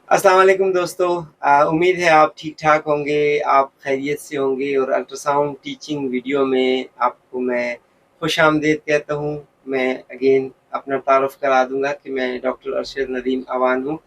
अस्सलाम वालेकुम दोस्तों। उम्मीद है आप ठीक-ठाक होंगे, आप खैरियत से होंगे और अल्ट्रासाउंड टीचिंग वीडियो में आपको मैं खुशामदीद कहता हूँ। मैं अगेन अपना तारुफ़ करा दूँगा कि मैं डॉक्टर अरशद नदीम अवान हूँ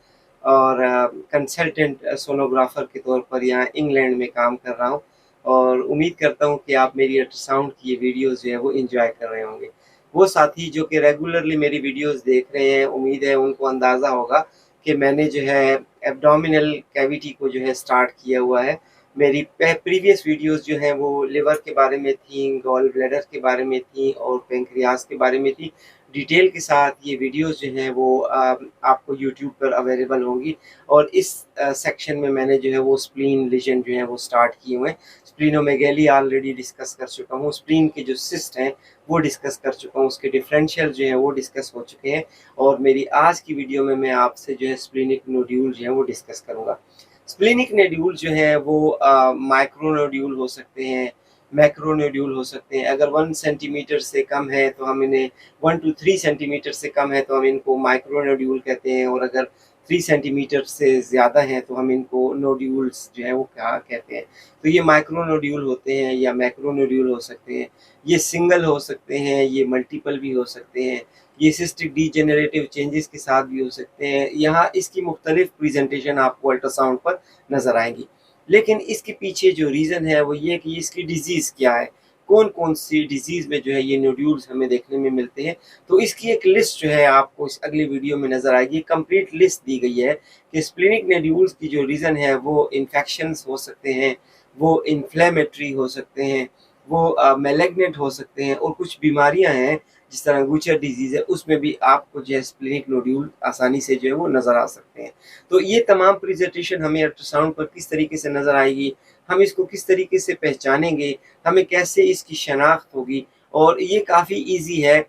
और कंसल्टेंट सोनोग्राफ़र के तौर पर यहाँ इंग्लैंड में काम कर रहा हूँ और उम्मीद करता हूँ कि आप मेरी अल्ट्रासाउंड की ये वीडियोज़ जो है वो एन्जॉय कर रहे होंगे। वो साथी जो कि रेगुलरली मेरी वीडियोज़ देख रहे हैं, उम्मीद है उनको अंदाज़ा होगा कि मैंने जो है एब्डोमिनल कैविटी को जो है स्टार्ट किया हुआ है। मेरी प्रीवियस वीडियोज़ जो हैं वो लिवर के बारे में थी, गॉल ब्लैडर के बारे में थी और पैंक्रियाज़ के बारे में थी। डिटेल के साथ ये वीडियोज़ जो हैं वो आपको यूट्यूब पर अवेलेबल होंगी और इस सेक्शन में मैंने जो है वो स्प्लीन लीजन जो है वो स्टार्ट किए हुए हैं। स्प्लीनोमेगाली ऑलरेडी डिस्कस कर चुका हूँ, स्प्लीन के जो सिस्ट हैं वो डिस्कस कर चुका हूँ, उसके डिफरेंशियल जो हैं वो डिस्कस हो चुके हैं और मेरी आज की वीडियो में मैं आपसे जो है स्प्लीनिक नोड्यूल जो है वो डिस्कस करूँगा। स्प्लीनिक नोड्यूल जो है वो माइक्रो नोड्यूल हो सकते हैं, मैक्रो नोड्यूल हो सकते हैं। अगर 1 सेंटीमीटर से कम है तो हम इन्हें 1 टू 3 सेंटीमीटर से कम है तो हम इनको माइक्रो नोड्यूल कहते हैं और अगर 3 सेंटीमीटर से ज़्यादा हैं तो हम इनको नोड्यूल्स जो है वो क्या कहते हैं। तो ये माइक्रो नोड्यूल होते हैं या मैक्रो नोड्यूल हो सकते हैं। ये सिंगल हो सकते हैं, ये मल्टीपल भी हो सकते हैं। ये सिस्टिक डीजेनरेटिव चेंजेस के साथ भी हो सकते हैं। यहाँ इसकी मुख्तलिफ प्रेजेंटेशन आपको अल्ट्रासाउंड पर नज़र आएंगी, लेकिन इसके पीछे जो रीज़न है वो ये कि इसकी डिज़ीज़ क्या है, कौन-कौन सी डिज़ीज़ में जो है ये नोड्यूल्स हमें देखने में मिलते हैं। तो इसकी एक लिस्ट जो है आपको इस अगली वीडियो में नज़र आएगी। कंप्लीट लिस्ट दी गई है कि स्प्लीनिक नोड्यूल्स की जो रीज़न है वो इन्फेक्शंस हो सकते हैं, वो इन्फ्लेमेटरी हो सकते हैं, वो मैलिग्नेंट हो सकते हैं और कुछ बीमारियाँ हैं जिस तरह गूचर डिजीज़ है उसमें भी आपको जो है स्प्लीनिक नोड्यूल आसानी से जो है वो नज़र आ सकते हैं। तो ये तमाम प्रेजेंटेशन हमें अल्ट्रासाउंड पर किस तरीके से नज़र आएगी, हम इसको किस तरीके से पहचानेंगे, हमें कैसे इसकी शनाख्त होगी और ये काफ़ी ईज़ी है,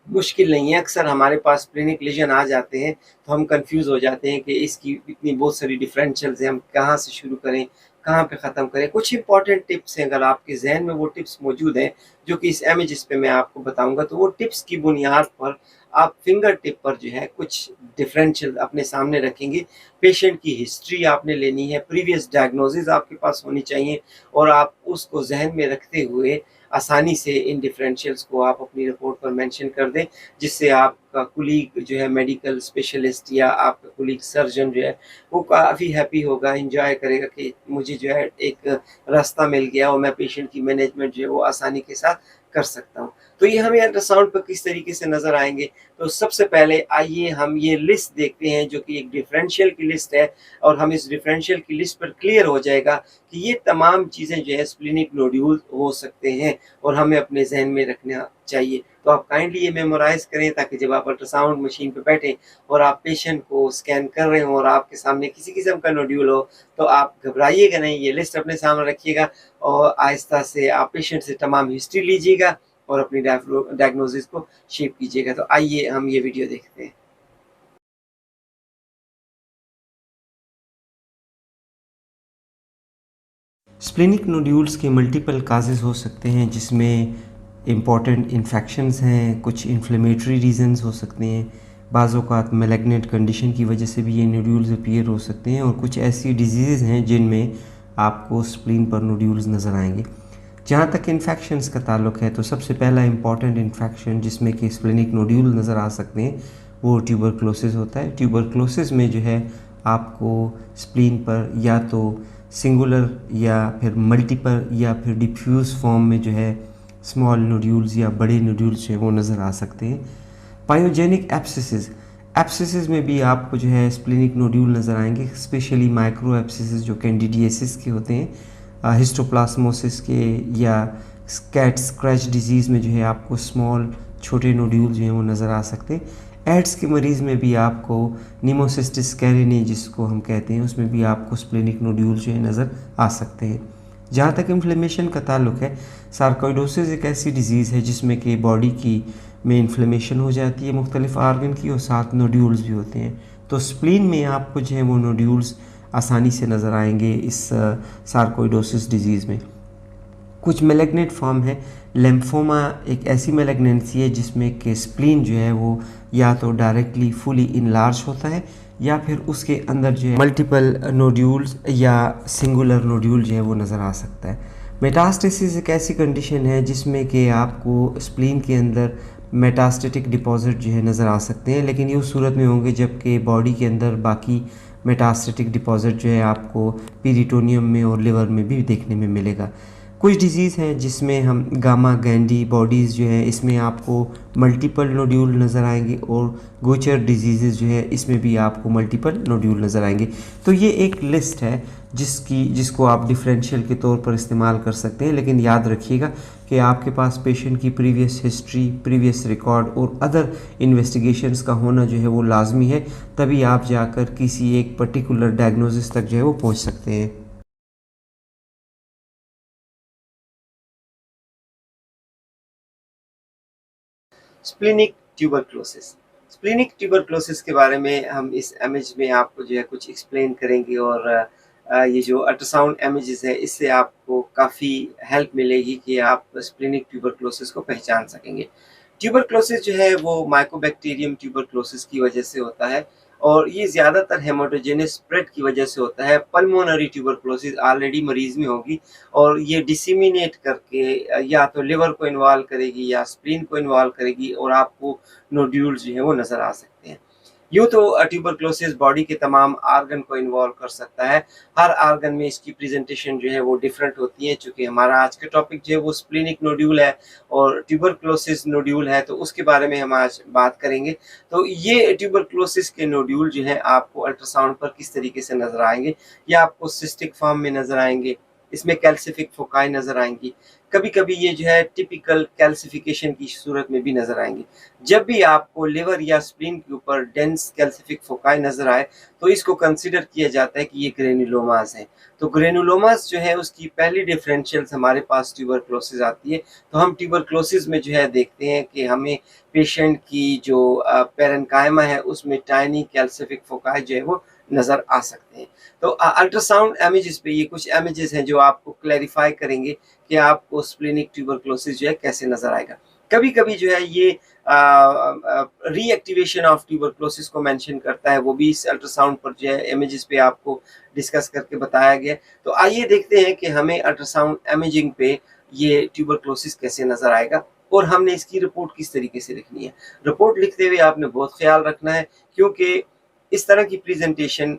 मुश्किल नहीं है। अक्सर हमारे पास स्प्लीनिक लीजन आ जाते हैं तो हम कन्फ्यूज़ हो जाते हैं कि इसकी इतनी बहुत सारी डिफरेंशियल्स हैं, हम कहाँ से शुरू करें, कहाँ पे ख़त्म करें। कुछ इंपॉर्टेंट टिप्स हैं, अगर आपके ज़हन में वो टिप्स मौजूद हैं जो कि इस इमेजेस पे मैं आपको बताऊँगा, तो वो टिप्स की बुनियाद पर आप फिंगर टिप पर जो है कुछ डिफरेंशियल अपने सामने रखेंगे। पेशेंट की हिस्ट्री आपने लेनी है, प्रीवियस डायग्नोसिस आपके पास होनी चाहिए और आप उसको ज़हन में रखते हुए आसानी से इन डिफरेंशियल्स को आप अपनी रिपोर्ट पर मेंशन कर दें, जिससे आपका कुलीग जो है मेडिकल स्पेशलिस्ट या आपका कुलीग सर्जन जो है वो काफ़ी हैप्पी होगा, एन्जॉय करेगा कि मुझे जो है एक रास्ता मिल गया और मैं पेशेंट की मैनेजमेंट जो है वो आसानी के साथ कर सकता हूँ। तो ये हमें अल्ट्रासाउंड पर किस तरीके से नज़र आएँगे, तो सबसे पहले आइए हम ये लिस्ट देखते हैं जो कि एक डिफरेंशियल की लिस्ट है और हम इस डिफरेंशियल की लिस्ट पर क्लियर हो जाएगा कि ये तमाम चीज़ें जो है स्प्लीनिक नोड्यूल हो सकते हैं और हमें अपने ज़हन में रखना चाहिए। तो आप काइंडली ये मेमोराइज़ करें ताकि जब आप अल्ट्रासाउंड मशीन पे बैठें और आप पेशेंट को स्कैन कर रहे हों और आपके सामने किसी किस्म का नोड्यूल हो, तो आप घबराइएगा नहीं, ये लिस्ट अपने सामने रखिएगा और आहिस्ता से आप पेशेंट से तमाम हिस्ट्री लीजिएगा और अपनी डायग्नोसिस को शेप कीजिएगा। तो आइए हम ये वीडियो देखते हैं। स्प्लेनिक नोड्यूल्स के मल्टीपल काजेज़ हो सकते हैं, जिसमें इम्पॉर्टेंट इन्फेक्शंस हैं, कुछ इन्फ्लेमेटरी रीजंस हो सकते हैं, बाज़ औक़ात मैलिग्नेंट कंडीशन की वजह से भी ये नोड्यूल्स अपीयर हो सकते हैं और कुछ ऐसी डिजीज़ हैं जिनमें आपको स्प्लीन पर नोड्यूल्स नज़र आएंगे। जहाँ तक इन्फेक्शंस का ताल्लुक़ है, तो सबसे पहला इम्पॉर्टेंट इन्फेक्शन जिसमें कि स्प्लेनिक नोड्यूल नज़र आ सकते हैं वो ट्यूबरक्लोसिस होता है। ट्यूबरक्लोसिस में जो है आपको स्प्लीन पर या तो सिंगुलर या फिर मल्टीपल या फिर डिफ्यूज़ फॉर्म में जो है स्मॉल नोड्यूल्स या बड़े नोड्यूल्स जो है वो नज़र आ सकते हैं। पायोजेनिक एब्सेसिस में भी आपको जो है स्प्लीनिक नोड्यूल नज़र आएंगे, स्पेशली माइक्रो एब्सेसिस जो कैंडिडियासिस के होते हैं। हिस्टोप्लास्मोसिस के या कैट स्क्रैच डिजीज़ में जो है आपको स्मॉल छोटे नोड्यूल जो हैं वो नज़र आ सकते हैं। एड्स के मरीज़ में भी आपको निमोसिस्टिस कैरिनी जिसको हम कहते हैं, उसमें भी आपको स्प्लेनिक नोड्यूल जो है नज़र आ सकते हैं। जहाँ तक इन्फ्लेमेशन का ताल्लुक़ है, सार्कोइडोसिस एक ऐसी डिज़ीज़ है जिसमें कि बॉडी की में इन्फ्लेमेशन हो जाती है मुख्तलिफ़ आर्गन की और साथ नोड्यूल्स भी होते हैं। तो स्प्लीन में आपको जो है वो नोड्यूल्स आसानी से नज़र आएंगे इस सार्कोइडोसिस डिज़ीज़ में। कुछ मैलिग्नेंट फॉर्म है। लिम्फोमा एक ऐसी मैलिग्नेंसी है जिसमें कि स्प्लीन जो है वो या तो डायरेक्टली फुली इनलार्ज होता है या फिर उसके अंदर जो है मल्टीपल नोड्यूल्स या सिंगुलर नोड्यूल जो है वो नज़र आ सकता है। मेटास्टेसिस एक ऐसी कंडीशन है जिसमें कि आपको स्प्लीन के अंदर मेटास्टेटिक डिपॉजिट जो है नज़र आ सकते हैं, लेकिन ये उस सूरत में होंगे जबकि बॉडी के अंदर बाकी मेटास्टेटिक डिपॉजिट जो है आपको पीरिटोनियम में और लिवर में भी देखने में मिलेगा। कुछ डिजीज़ हैं जिसमें हम गामा गैंडी बॉडीज़ जो है इसमें आपको मल्टीपल नोड्यूल नज़र आएंगे, और गोचर डिजीज़ जो है इसमें भी आपको मल्टीपल नोड्यूल नज़र आएंगे। तो ये एक लिस्ट है जिसको आप डिफरेंशियल के तौर पर इस्तेमाल कर सकते हैं, लेकिन याद रखिएगा कि आपके पास पेशेंट की प्रीवियस हिस्ट्री, प्रीवियस रिकॉर्ड और अदर इन्वेस्टिगेशंस का होना जो है वो लाजमी है, तभी आप जाकर किसी एक पर्टिकुलर डायग्नोसिस तक जो है वो पहुंच सकते हैं। Splenic tuberculosis. स्प्लिनिक ट्यूबरक्लोसिस के बारे में हम इस इमेज में आपको जो है कुछ एक्सप्लेन करेंगे, और ये जो अल्ट्रासाउंड इमेजेस है इससे आपको काफ़ी हेल्प मिलेगी कि आप स्प्लिनिक ट्यूबरक्लोसिस को पहचान सकेंगे। ट्यूबरक्लोसिस जो है वो माइकोबैक्टीरियम ट्यूबरक्लोसिस की वजह से होता है, और ये ज़्यादातर हेमाटोजेनस स्प्रेड की वजह से होता है। पल्मोनरी ट्यूबरक्लोसिस ऑलरेडी मरीज में होगी और ये डिसिमिनेट करके या तो लिवर को इन्वॉल्व करेगी या स्प्लीन को इन्वॉल्व करेगी, और आपको नोड्यूल्स जो है वो नज़र आ सकते हैं। यूँ तो ट्यूबरक्लोसिस बॉडी के तमाम आर्गन को इन्वॉल्व कर सकता है। हर आर्गन में इसकी प्रेजेंटेशन जो है वो डिफरेंट होती है। चूँकि हमारा आज का टॉपिक जो है वो स्प्लीनिक नोड्यूल है और ट्यूबरक्लोसिस नोड्यूल है, तो उसके बारे में हम आज बात करेंगे। तो ये ट्यूबरक्लोसिस के नोड्यूल जो है आपको अल्ट्रासाउंड पर किस तरीके से नज़र आएंगे, या आपको सिस्टिक फॉर्म में नज़र आएंगे, इसमें कैल्सिफिक फोकाई नज़र आएंगी। कभी कभी ये जो है टिपिकल कैल्सिफिकेशन की सूरत में भी नज़र आएंगी। जब भी आपको लिवर या स्प्लीन के ऊपर डेंस कैल्सिफिक फोकाई नज़र आए तो इसको कंसिडर किया जाता है कि ये ग्रेनुलोमास है। तो ग्रेनुलोमास जो है उसकी पहली डिफरेंशियल्स हमारे पास ट्यूबरक्लोसिस आती है। तो हम ट्यूबरक्लोसिस में जो है देखते हैं कि हमें पेशेंट की जो पेरेन्काइमा है उसमें टाइनी कैल्सिफिक फोकाई जो है वो नज़र आ सकते हैं। तो अल्ट्रासाउंड इमेजेस पे ये कुछ इमेजेस हैं जो आपको क्लैरिफाई करेंगे कि आपको स्प्लिनिक ट्यूबरक्लोसिस जो है कैसे नज़र आएगा। कभी कभी जो है ये रीएक्टिवेशन ऑफ ट्यूबरक्लोसिस को मेंशन करता है, वो भी इस अल्ट्रासाउंड पर जो है इमेजेस पे आपको डिस्कस करके बताया गया। तो आइए देखते हैं कि हमें अल्ट्रासाउंड इमेजिंग पे ये ट्यूबरक्लोसिस कैसे नज़र आएगा और हमने इसकी रिपोर्ट किस तरीके से लिखनी है। रिपोर्ट लिखते हुए आपने बहुत ख्याल रखना है, क्योंकि इस तरह की प्रेजेंटेशन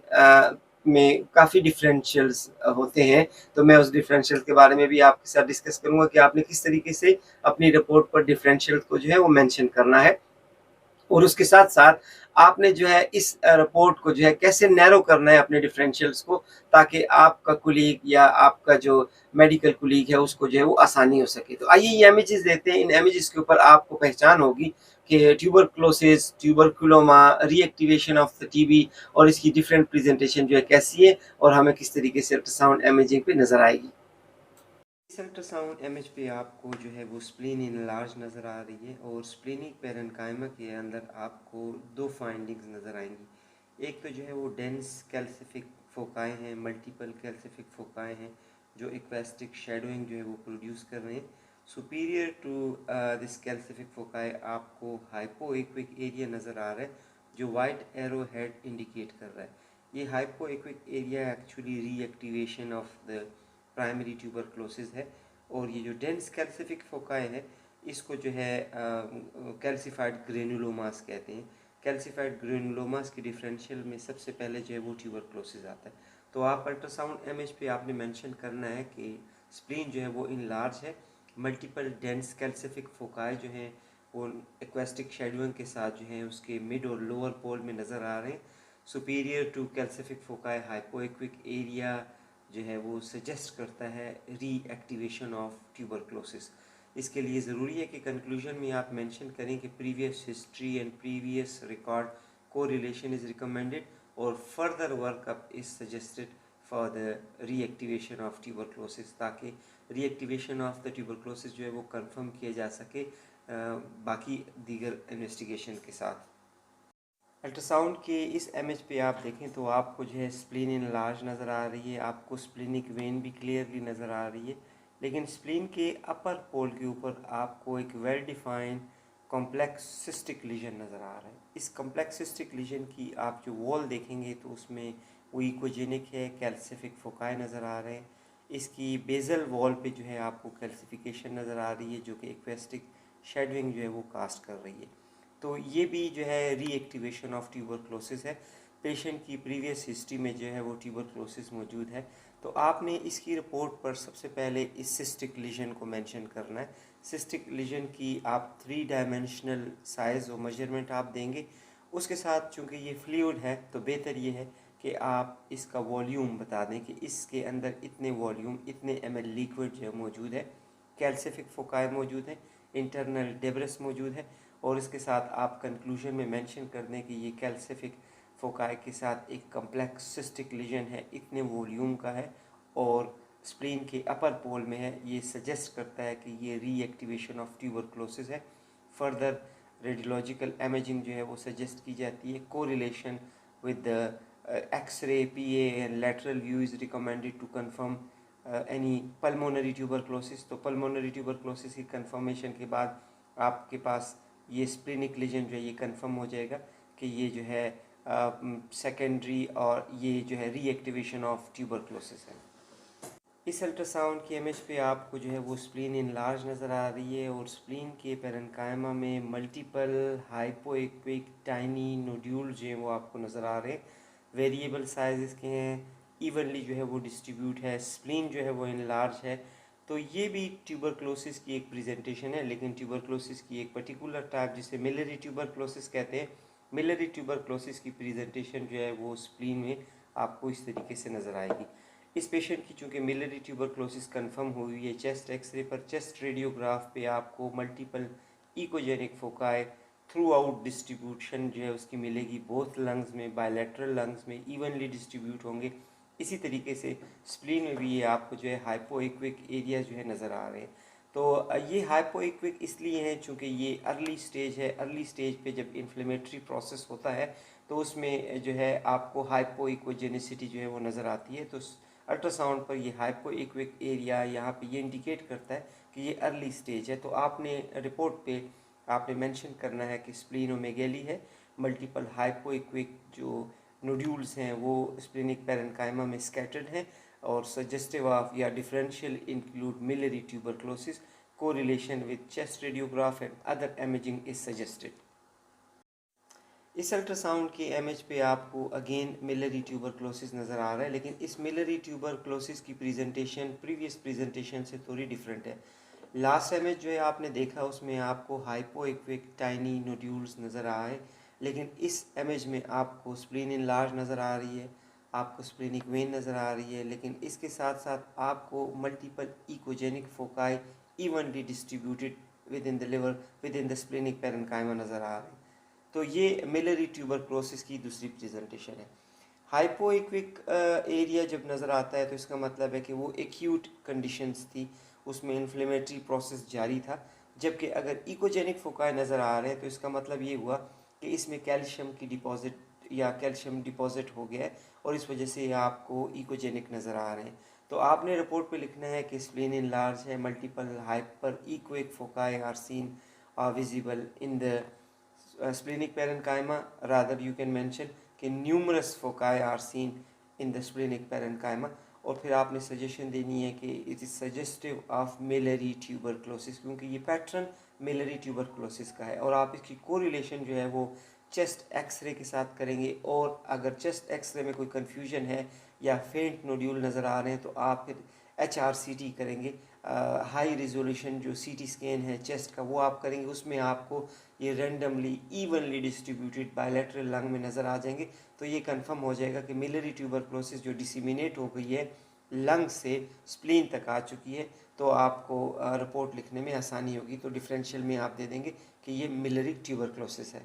में काफ़ी डिफरेंशियल्स होते हैं। तो मैं उस डिफरेंशियल के बारे में भी आपके साथ डिस्कस करूंगा कि आपने किस तरीके से अपनी रिपोर्ट पर डिफरेंशियल को जो है वो मेंशन करना है, और उसके साथ साथ आपने जो है इस रिपोर्ट को जो है कैसे नैरो करना है अपने डिफरेंशियल्स को, ताकि आपका कुलीग या आपका जो मेडिकल कुलीग है उसको जो है वो आसानी हो सके। तो आइए ये इमेजेस देते हैं। इन इमेजेस के ऊपर आपको पहचान होगी कि tuberculosis, tuberculoma, reactivation of the TB और इसकी डिफरेंट प्रेजेंटेशन जो है कैसी है और हमें किस तरीके से अल्ट्रासाउंड इमेजिंग पे नज़र आएगी। इस अल्ट्रासाउंड इमेज पे आपको जो है वो स्प्लीन इनलार्ज नज़र आ रही है, और स्प्लीनिक पेरेन्काइमा के अंदर आपको दो फाइंडिंग्स नज़र आएंगी। एक तो जो है वो डेंस कैल्सिफिक फोकाई हैं, मल्टीपल कैल्सिफिक फोकाई हैं जो इक्वेस्टिक शेडोइंग जो है वो प्रोड्यूस कर रहे हैं। Superior to this calcific foci आपको हाइपोएक्विक एरिया नज़र आ रहा है जो वाइट एरो हेड इंडिकेट कर रहा है। ये hypoechoic area actually reactivation of the primary tuberculosis है, और ये जो डेंस कैल्सिफिक फोकाई है इसको जो है कैल्सिफाइड ग्रेनुलोमास कहते हैं। कैल्सिफाइड ग्रेनुलोमास की डिफरेंशियल में सबसे पहले जो है वो ट्यूबरक्लोसिस आता है। तो आप अल्ट्रासाउंड इमेज पे आपने मेंशन करना है कि स्प्लीन जो है वो इनलार्ज है, मल्टीपल डेंस कैल्सिफिक फोकाई जो है वो एक्वेस्टिक शेडोइंग के साथ जो है उसके मिड और लोअर पोल में नज़र आ रहे हैं। Superior to calcific foci hypoechoic area जो है वो सजेस्ट करता है रीएक्टिवेशन ऑफ ट्यूबरक्लोसिस। इसके लिए ज़रूरी है कि कंक्लूजन में आप मेंशन करें कि previous history and previous record को रिलेशन इज़ रिकमेंडेड और further workup is suggested for the reactivation of tuberculosis, ताकि रीएक्टिवेशन ऑफ द ट्यूबरक्लोसिस जो है वो कंफर्म किया जा सके बाकी दीगर इन्वेस्टिगेशन के साथ। अल्ट्रासाउंड के इस इमेज पे आप देखें तो आपको जो है स्प्लीन इनलार्ज नज़र आ रही है, आपको स्प्लीनिक वेन भी क्लियरली नज़र आ रही है, लेकिन स्प्लीन के अपर पोल के ऊपर आपको एक well defined complex cystic lesion नज़र आ रहा है। इस कॉम्प्लेक्स सिस्टिक लीजन की आप जो वॉल देखेंगे तो उसमें वो इकोजेनिक है, कैल्सिफिक फोकाई नज़र आ रहे हैं। इसकी बेजल वॉल पे जो है आपको कैल्सिफिकेशन नज़र आ रही है, जो कि एक्वेस्टिक शेडविंग जो है वो कास्ट कर रही है। तो ये भी जो है रीएक्टिवेशन ऑफ ट्यूबरक्लोसिस है। पेशेंट की प्रीवियस हिस्ट्री में जो है वो ट्यूबरक्लोसिस मौजूद है। तो आपने इसकी रिपोर्ट पर सबसे पहले इस सिस्टिक लीजन को मेंशन करना है। सिस्टिक लीजन की आप 3 डायमेंशनल साइज़ और मेजरमेंट आप देंगे। उसके साथ चूँकि ये फ्लूइड है तो बेहतर ये है कि आप इसका वॉल्यूम बता दें कि इसके अंदर इतने वॉल्यूम, इतने ml लिक्विड जो है मौजूद है, कैल्सिफिक फोकाई मौजूद है, इंटरनल डेब्रिस मौजूद है, और इसके साथ आप कंक्लूजन में मेंशन कर दें कि ये कैल्सिफिक फोकाई के साथ एक कम्प्लेक्स सिस्टिक लीजन है, इतने वॉल्यूम का है और स्प्लीन के अपर पोल में है। ये सजेस्ट करता है कि ये रीएक्टिवेशन ऑफ ट्यूबरक्लोसिस है। फर्दर रेडियोलॉजिकल इमेजिंग जो है वो सजेस्ट की जाती है। Correlation with x ray, PA and lateral view is recommended to confirm any pulmonary tuberculosis. तो पल्मोनरी ट्यूबरक्लोसिस की कंफर्मेशन के बाद आपके पास ये स्प्लीनिक लीजन जो है ये कंफर्म हो जाएगा कि ये जो है सेकेंडरी और ये जो है रीएक्टिवेशन ऑफ ट्यूबरक्लोसिस है। इस अल्ट्रासाउंड की इमेज पे आपको जो है वो स्प्लीन इनलार्ज नज़र आ रही है और स्प्लीन के पेरेन्काइमा में मल्टीपल हाइपोएक्विक टाइनी नोड्यूल जो हैं वो आपको नज़र आ रहे हैं। वेरिएबल साइज़ के हैं, इवनली जो है वो डिस्ट्रीब्यूट है, स्प्लीन जो है वो इनलार्ज है। तो ये भी ट्यूबरक्लोसिस की एक प्रेजेंटेशन है, लेकिन ट्यूबरक्लोसिस की एक पर्टिकुलर टाइप जिसे मिलरी ट्यूबरक्लोसिस कहते हैं। मिलरी ट्यूबरक्लोसिस की प्रेजेंटेशन जो है वो स्प्लीन में आपको इस तरीके से नज़र आएगी। इस पेशेंट की चूँकि मिलरी ट्यूबरक्लोसिस कंफर्म हुई है, चेस्ट एक्सरे पर, चेस्ट रेडियोग्राफ पे आपको multiple echogenic foci through out distribution जो है उसकी मिलेगी। बोथ लंग्स में, बायलैटरल लंग्स में इवनली डिस्ट्रीब्यूट होंगे। इसी तरीके से स्प्लीन में भी ये आपको जो है हाइपोइक्विक एरिया जो है नज़र आ रहे हैं। तो ये हाइपोइक्विक इसलिए हैं चूँकि ये अर्ली स्टेज है। अर्ली स्टेज पे जब इन्फ्लेमेटरी प्रोसेस होता है तो उसमें जो है आपको हाइपोइकोजेनिसिटी जो है वो नज़र आती है। तो अल्ट्रासाउंड पर ये हाइपोइक्विक एरिया यहाँ पे ये इंडिकेट करता है कि ये अर्ली स्टेज है। तो आपने रिपोर्ट पे आपने मेंशन करना है कि स्प्लीनोमेगेली है, मल्टीपल हाइपोइक्विक जो नोड्यूल्स हैं वो स्प्लीनिक पेरेन्काइमा में स्कैटर्ड हैं और सजेस्टिव ऑफ या differential include miliary tuberculosis. Correlation with chest radiograph and other imaging is suggested. इस अल्ट्रासाउंड के इमेज पे आपको अगेन मिलरी ट्यूबरक्लोसिस नज़र आ रहा है, लेकिन इस मिलरी ट्यूबरक्लोसिस की प्रेजेंटेशन प्रीवियस प्रेजेंटेशन से थोड़ी डिफरेंट है। लास्ट इमेज जो है आपने देखा उसमें आपको हाइपोइक्विक टाइनी नोड्यूल्स नज़र आए, लेकिन इस इमेज में आपको स्प्लीन इनलार्ज नज़र आ रही है, आपको स्प्लीनिक वेन नज़र आ रही है, लेकिन इसके साथ साथ आपको multiple echogenic foci evenly distributed with in the liver, with in the splenic parenchyma नज़र आ रहे हैं। तो ये मिलरी ट्यूबरक्लोसिस की दूसरी प्रेजेंटेशन है। हाइपोइक्विक एरिया जब नज़र आता है तो इसका मतलब है कि वो एक्यूट कंडीशंस थी, उसमें इन्फ्लेमेटरी प्रोसेस जारी था। जबकि अगर इकोजेनिक फोकाई नज़र आ रहे हैं तो इसका मतलब ये हुआ कि इसमें कैल्शियम की डिपॉजिट या कैल्शियम डिपॉजिट हो गया है और इस वजह से आपको इकोजेनिक नज़र आ रहे हैं। तो आपने रिपोर्ट पे लिखना है कि स्प्लीन इनलार्ज है, multiple hyperechoic foci are seen visible in the splenic parenchyma. Rather you can mention कि numerous foci are seen in the splenic parenchyma। और फिर आपने सजेशन देनी है कि it is suggestive of miliary tuberculosis, क्योंकि ये पैटर्न मिलरी ट्यूबरक्लोसिस का है। और आप इसकी कोरिलेशन जो है वो चेस्ट एक्सरे के साथ करेंगे, और अगर चेस्ट एक्सरे में कोई कन्फ्यूजन है या फेंट नोड्यूल नज़र आ रहे हैं तो आप फिर HRCT करेंगे। हाई रिजोल्यूशन जो CT स्कैन है चेस्ट का वो आप करेंगे, उसमें आपको ये randomly evenly distributed bilateral lung में नज़र आ जाएंगे। तो ये कंफर्म हो जाएगा कि मिलरी ट्यूबरक्लोसिस जो डिसिमिनेट हो गई है लंग से स्प्लीन तक आ चुकी है। तो आपको रिपोर्ट लिखने में आसानी होगी। तो डिफरेंशियल में आप दे देंगे कि ये मिलरी ट्यूबरक्लोसिस है।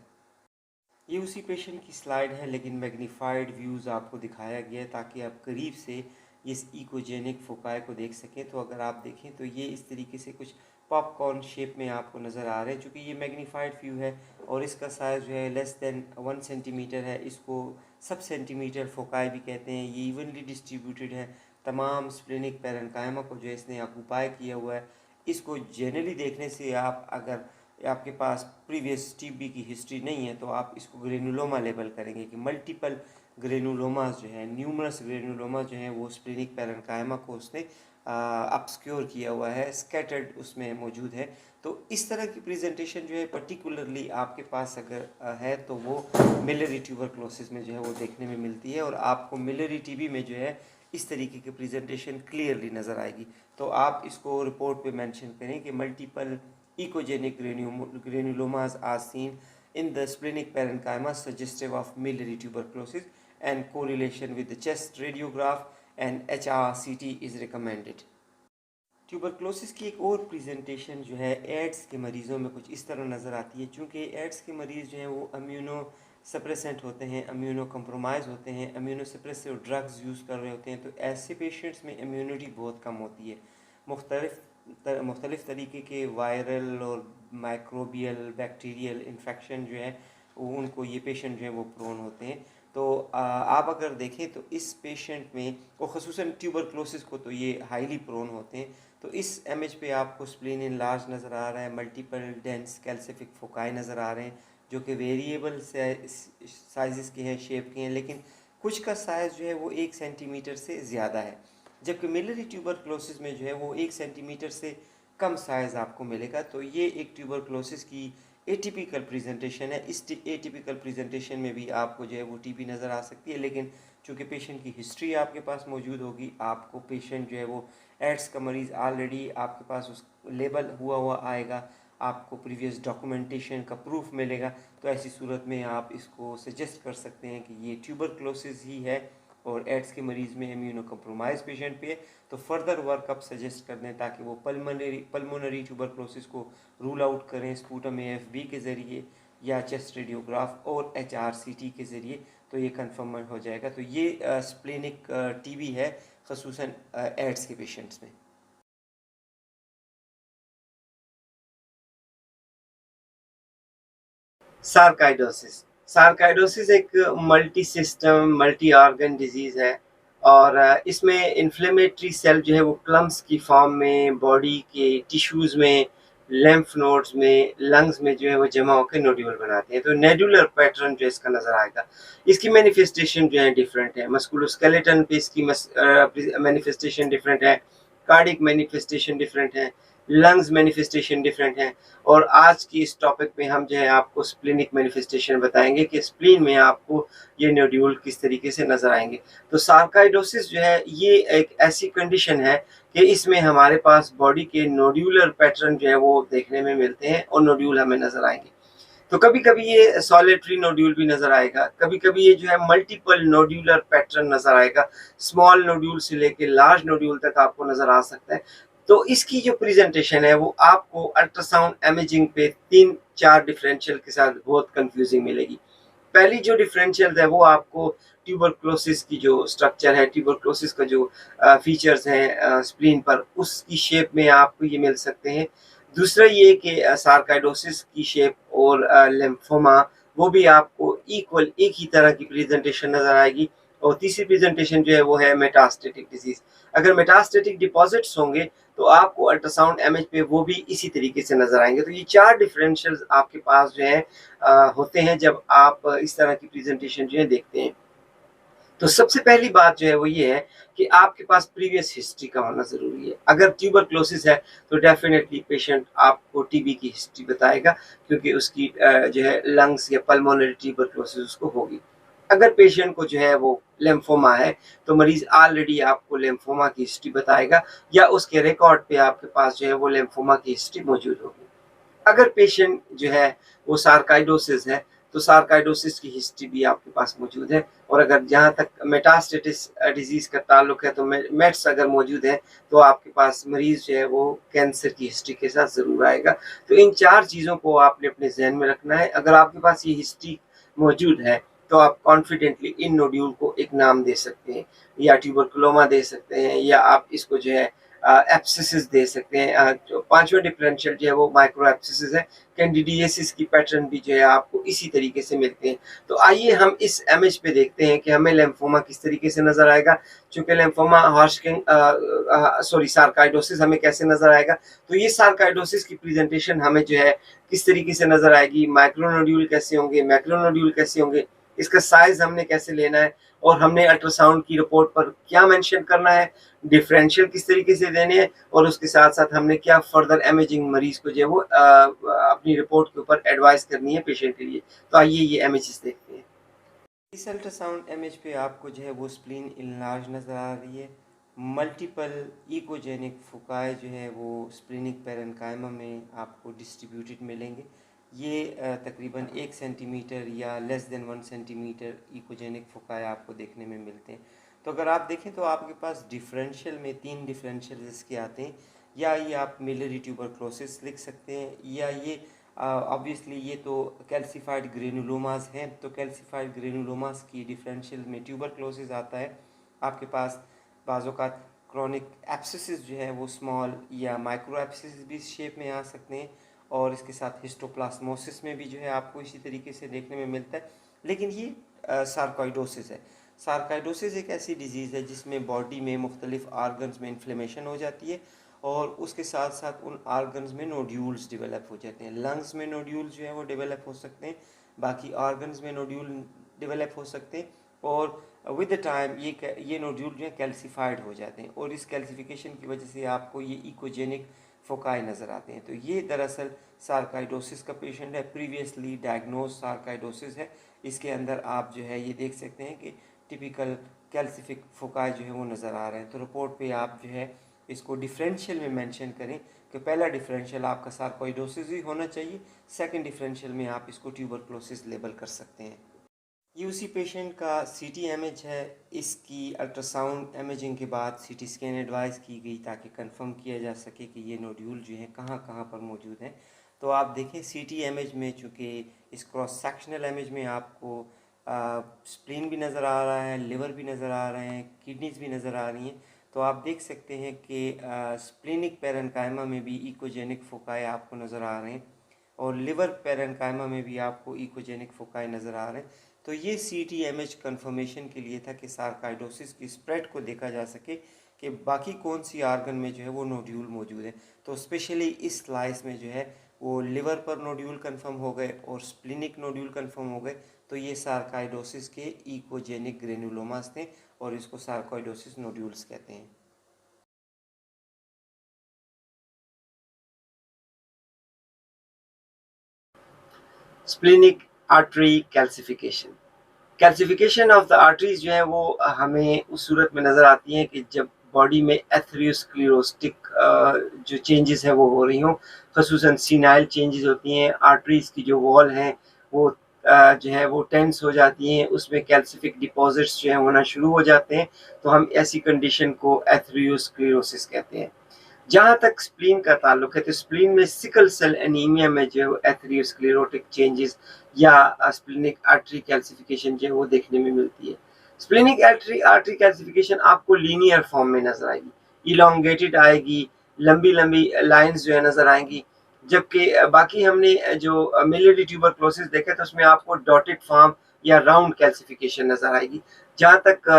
ये उसी पेशेंट की स्लाइड है, लेकिन मैग्नीफाइड व्यूज़ आपको दिखाया गया है ताकि आप करीब से इस इकोजेनिक फोकाई को देख सकें। तो अगर आप देखें तो ये इस तरीके से कुछ पॉपकॉर्न शेप में आपको नज़र आ रहे हैं। चूँकि ये मैग्नीफाइड व्यू है और इसका साइज़ जो है लेस दैन 1 सेंटीमीटर है, इसको सब सेंटीमीटर फोकाई भी कहते हैं। ये इवनली डिस्ट्रीब्यूटेड है तमाम स्प्लेनिक पेरेन्काइमा को जो इसने ऑक्यूपाई किया हुआ है। इसको जनरली देखने से आप अगर आपके पास प्रीवियस टीबी की हिस्ट्री नहीं है तो आप इसको ग्रेनुलोमा लेबल करेंगे कि मल्टीपल ग्रेनुलोमास जो है, न्यूमरस ग्रेनुलोमा जो है वो स्प्लेनिक पैरेन्काइमा को उसने ऑब्स्क्योर किया हुआ है, स्कैटर्ड उसमें मौजूद है। तो इस तरह की प्रेजेंटेशन जो है पर्टिकुलरली आपके पास अगर है तो वो मिलरी ट्यूबरक्लोसिस में जो है वो देखने में मिलती है, और आपको मिलरी टीबी में जो है इस तरीके की प्रेजेंटेशन क्लियरली नज़र आएगी। तो आप इसको रिपोर्ट पे मेंशन करें कि multiple ecogenic granulomas are seen in the splenic parenchyma suggestive of miliary tuberculosis, and correlation with the chest radiograph and HRCT is recommended. Tuberculosis की एक और प्रेजेंटेशन जो है एड्स के मरीज़ों में कुछ इस तरह नज़र आती है। चूँकि एड्स के मरीज़ जो हैं वो इम्यूनो सप्रेसेंट होते हैं, इम्यूनो कंप्रोमाइज़ होते हैं, इम्यूनो सप्रेसिव ड्रग्स यूज़ कर रहे होते हैं, तो ऐसे पेशेंट्स में इम्यूनिटी बहुत कम होती है। मुख्तलिफ़ तरीके के वायरल और माइक्रोबियल बैक्टीरियल इन्फेक्शन जो है उनको ये पेशेंट जो है वो प्रोन होते हैं। तो आप अगर देखें तो इस पेशेंट में और ख़ुसूसन ट्यूबरक्लोसिस को तो ये हाईली प्रोन होते हैं। तो इस इमेज पे आपको स्प्लीन इनलार्ज नज़र आ रहा है, मल्टीपल डेंस कैल्सिफिक फोकाई नज़र आ रहे हैं जो कि वेरिएबल साइज़ के हैं, शेप के हैं, लेकिन कुछ का साइज़ जो है वो 1 सेंटीमीटर से ज़्यादा है, जबकि मिलरी ट्यूबरक्लोसिस में जो है वो 1 सेंटीमीटर से कम साइज़ आपको मिलेगा। तो ये एक ट्यूबरक्लोसिस की एटिपिकल प्रेजेंटेशन है। इस एटिपिकल प्रेजेंटेशन में भी आपको जो है वो टीबी नज़र आ सकती है, लेकिन चूँकि पेशेंट की हिस्ट्री आपके पास मौजूद होगी, आपको पेशेंट जो है वो एड्स का मरीज़ ऑलरेडी आपके पास उस लेबल हुआ आएगा, आपको प्रीवियस डॉक्यूमेंटेशन का प्रूफ मिलेगा, तो ऐसी सूरत में आप इसको सजेस्ट कर सकते हैं कि ये ट्यूबरक्लोसिस ही है और एड्स के मरीज़ में इम्यूनो कंप्रोमाइज पेशेंट पे है। तो फर्दर वर्कअप सजेस्ट कर दें ताकि वो पल्मोनरी ट्यूबरक्लोसिस को रूल आउट करें स्पूटम AFB के ज़रिए या चेस्ट रेडियोग्राफ और HRCT के ज़रिए, तो ये कन्फर्म हो जाएगा। तो ये स्प्लेनिक टीबी है ख़ुसूसन एड्स के पेशेंट्स में। सार्काइडोसिस सार्काइडोसिस एक multi system multi organ disease है, और इसमें इन्फ्लेमेटरी सेल जो है वो क्लम्स की फॉर्म में बॉडी के टिश्यूज़ में, lymph नोड्स में, लंग्स में जो है वो जमा होकर नोड्यूल बनाते हैं। तो नोडुलर पैटर्न जो इसका नज़र आएगा। इसकी मैनिफेस्टेशन जो है डिफरेंट है। मस्कुलोस्केलेटन पे इसकी मैनिफेस्टेशन डिफरेंट है, कार्डिक मैनिफेस्टेशन डिफरेंट है, लंग्स मैनिफेस्टेशन डिफरेंट है। और आज की इस टॉपिक में हम जो है आपको स्प्लीनिक मैनिफेस्टेशन बताएंगे कि स्प्लीन में आपको ये नोड्यूल किस तरीके से नज़र आएंगे। तो सार्काइडोसिस जो है ये एक ऐसी कंडीशन है कि इसमें हमारे पास बॉडी के नोड्यूलर पैटर्न जो है वो देखने में मिलते हैं और नोड्यूल हमें नज़र आएंगे। तो कभी कभी ये सॉलिटरी नोड्यूल भी नज़र आएगा, कभी कभी ये जो है मल्टीपल नोड्यूलर पैटर्न नज़र आएगा, स्मॉल नोड्यूल से लेके लार्ज नोड्यूल तक आपको नज़र आ सकता है। तो इसकी जो प्रेजेंटेशन है वो आपको अल्ट्रासाउंड इमेजिंग पे 3-4 डिफरेंशियल के साथ बहुत कंफ्यूजिंग मिलेगी। पहली जो डिफरेंशियल है वो आपको ट्यूबरक्लोसिस की जो स्ट्रक्चर है, ट्यूबरक्लोसिस का जो फीचर्स हैं स्प्लीन पर, उसकी शेप में आपको ये मिल सकते हैं। दूसरा ये कि सार्काइडोसिस की शेप और लिम्फोमा वो भी आपको इक्वल एक ही तरह की प्रेजेंटेशन नज़र आएगी। और तीसरी प्रेजेंटेशन जो है वो है मेटास्टेटिक डिजीज। अगर मेटास्टेटिक डिपॉजिट्स होंगे तो आपको अल्ट्रासाउंड इमेज पे वो भी इसी तरीके से नजर आएंगे। तो ये 4 डिफरेंशियल्स आपके पास जो है होते हैं जब आप इस तरह की प्रेजेंटेशन जो है देखते हैं। तो सबसे पहली बात जो है वो ये है कि आपके पास प्रीवियस हिस्ट्री का होना ज़रूरी है। अगर ट्यूबरक्लोसिस है तो डेफिनेटली पेशेंट आपको टीबी की हिस्ट्री बताएगा, क्योंकि उसकी जो है लंग्स या पल्मोनरी ट्यूबरक्लोसिस उसको होगी। अगर पेशेंट को जो है वो लिम्फोमा है तो मरीज ऑलरेडी आपको लिम्फोमा की हिस्ट्री बताएगा, या उसके रिकॉर्ड पे आपके पास जो है वो लिम्फोमा की हिस्ट्री मौजूद होगी। अगर पेशेंट जो है वो सार्काइडोसिस है तो सार्काइडोसिस की हिस्ट्री भी आपके पास मौजूद है। और अगर जहाँ तक मेटास्टेटिस डिजीज का ताल्लुक है तो मेट्स अगर मौजूद है तो आपके पास मरीज जो है वो कैंसर की हिस्ट्री के साथ ज़रूर आएगा। तो इन 4 चीज़ों को आपने अपने जहन में रखना है। अगर आपके पास ये हिस्ट्री मौजूद है तो आप कॉन्फिडेंटली इन नोड्यूल को एक नाम दे सकते हैं, या ट्यूबरकुलोमा दे सकते हैं, या आप इसको जो है एप्सिस दे सकते हैं। जो 5वां डिफरेंशियल जो है वो माइक्रो एप्सिस है। कैंडिडियासिस की पैटर्न भी जो है आपको इसी तरीके से मिलते हैं। तो आइए हम इस इमेज पे देखते हैं कि हमें लिम्फोमा किस तरीके से नजर आएगा। चूंकि लिम्फोमा सार्काइडोसिस हमें कैसे नजर आएगा, तो ये सार्काइडोसिस की प्रेजेंटेशन हमें जो है किस तरीके से नज़र आएगी, माइक्रो नोड्यूल कैसे होंगे, मैक्रो नोड्यूल कैसे होंगे, इसका साइज़ हमने कैसे लेना है और हमने अल्ट्रासाउंड की रिपोर्ट पर क्या मेंशन करना है, डिफरेंशियल किस तरीके से देने हैं और उसके साथ-साथ हमने क्या फर्दर इमेजिंग मरीज़ को जो है वो अपनी रिपोर्ट के ऊपर एडवाइस करनी है पेशेंट के लिए। तो आइए ये इमेजेस देखते हैं। इस अल्ट्रासाउंड इमेज पे आपको जो है वो स्प्लीन इनलार्ज नज़र आ रही है। मल्टीपल इकोजेनिक फोकाई जो है वो स्प्लीनिक पेरेन्काइमा में आपको डिस्ट्रीब्यूटेड मिलेंगे। ये तकरीबन 1 सेंटीमीटर या less than 1 centimetre echogenic foci आपको देखने में मिलते हैं। तो अगर आप देखें तो आपके पास डिफरेंशियल में 3 डिफरेंशियल इसके आते हैं, या ये आप मिलियरी ट्यूबरक्लोसिस लिख सकते हैं, या ये ऑब्वियसली ये तो कैल्सिफाइड ग्रेनुलोमास हैं, तो कैल्सिफाइड ग्रेनुलोमास की डिफरेंशियल में ट्यूबरक्लोसिस आता है। आपके पास बाज़-औक़ात क्रॉनिक एब्सेसिस जो है वो स्मॉल या माइक्रो एब्सेसिस भी इस शेप में आ सकते हैं, और इसके साथ हिस्टोप्लास्मोसिस में भी जो है आपको इसी तरीके से देखने में मिलता है। लेकिन ये सार्कोइडोसिस है। सार्कोइडोसिस एक ऐसी डिजीज़ है जिसमें बॉडी में मुख्तलिफ आर्गन्स में इन्फ्लेमेशन हो जाती है और उसके साथ साथ उन आर्गन्स में नोड्यूल्स डेवलप हो जाते हैं। लंग्स में नोड्यूल्स जो है वो डेवलप हो सकते हैं, बाकी आर्गन्स में नोड्यूल डेवलप हो सकते हैं, और विद द टाइम ये नोड्यूल जो है कैल्सिफाइड हो जाते हैं, और इस कैल्सिफिकेशन की वजह से आपको ये इकोजेनिक फोकाई नज़र आते हैं। तो ये दरअसल सार्काइडोसिस का पेशेंट है, प्रीवियसली डायग्नोज सार्काइडोसिस है। इसके अंदर आप जो है ये देख सकते हैं कि टिपिकल कैल्सिफिक फोकाई जो है वो नज़र आ रहे हैं। तो रिपोर्ट पे आप जो है इसको डिफरेंशियल में मेंशन करें कि पहला डिफरेंशियल आपका सार्कोइडोसिस ही होना चाहिए, सेकंड डिफरेंशियल में आप इसको ट्यूबरक्लोसिस लेबल कर सकते हैं। ये उसी पेशेंट का सीटी इमेज है। इसकी अल्ट्रासाउंड इमेजिंग के बाद सीटी स्कैन एडवाइस की गई ताकि कंफर्म किया जा सके कि ये नोड्यूल जो हैं कहाँ कहाँ पर मौजूद हैं। तो आप देखें सीटी इमेज में, चूँकि इस क्रॉस सेक्शनल इमेज में आपको स्प्लीन भी नज़र आ रहा है, लिवर भी नज़र आ रहे हैं, किडनीज़ भी नज़र आ रही हैं। तो आप देख सकते हैं कि स्प्लीनिक पेरेन्काइमा में भी इकोजेनिक फोकाई आपको नज़र आ रहे हैं, और लिवर पेरेन्काइमा में भी आपको इकोजेनिक फोकाई नज़र आ रहे हैं। तो ये सीटी इमेज कंफर्मेशन के लिए था कि सार्काइडोसिस की स्प्रेड को देखा जा सके कि बाकी कौन सी आर्गन में जो है वो नोड्यूल मौजूद है। तो स्पेशली इस स्लाइस में जो है वो लिवर पर नोड्यूल कंफर्म हो गए और स्प्लिनिक नोड्यूल कंफर्म हो गए। तो ये सार्काइडोसिस के इकोजेनिक ग्रेनुलोमास थे और इसको सार्काइडोसिस नोड्यूल्स कहते हैं। Splenic artery calcification, calcification of the arteries जो है वो हमें उस सूरत में नज़र आती हैं कि जब बॉडी में एथेरोस्क्लेरोटिक जो चेंजेस हैं वो हो रही हों, खसूसन सीनाइल चेंजेस होती हैं, आर्टरीज की जो वॉल हैं वो जो है वो टेंस हो जाती हैं, उसमें कैल्सिफिक डिपॉजिट्स जो हैं होना शुरू हो जाते हैं। तो हम ऐसी कंडीशन को एथेरोस्क्लेरोसिस कहते हैं। जहाँ तक स्प्लीन का ताल्लुक है तो स्प्लीन में सिकल सेल एनीमिया में जो एथेरोस्क्लेरोटिक चेंजेस या स्प्लीनिक आर्टरी कैल्सिफिकेशन जो है वो देखने में मिलती है। स्प्लीनिक आर्टरी कैल्सिफिकेशन आपको लीनियर फॉर्म में नजर आएगी, इलोंगेटेड आएगी, लंबी लंबी लाइंस जो है नजर आएंगी, जबकि बाकी हमने जो मिलियरी ट्यूबरक्लोसिस देखा तो उसमें आपको डॉटेड फॉर्म या राउंड कैल्सिफिकेशन नजर आएगी। जहाँ तक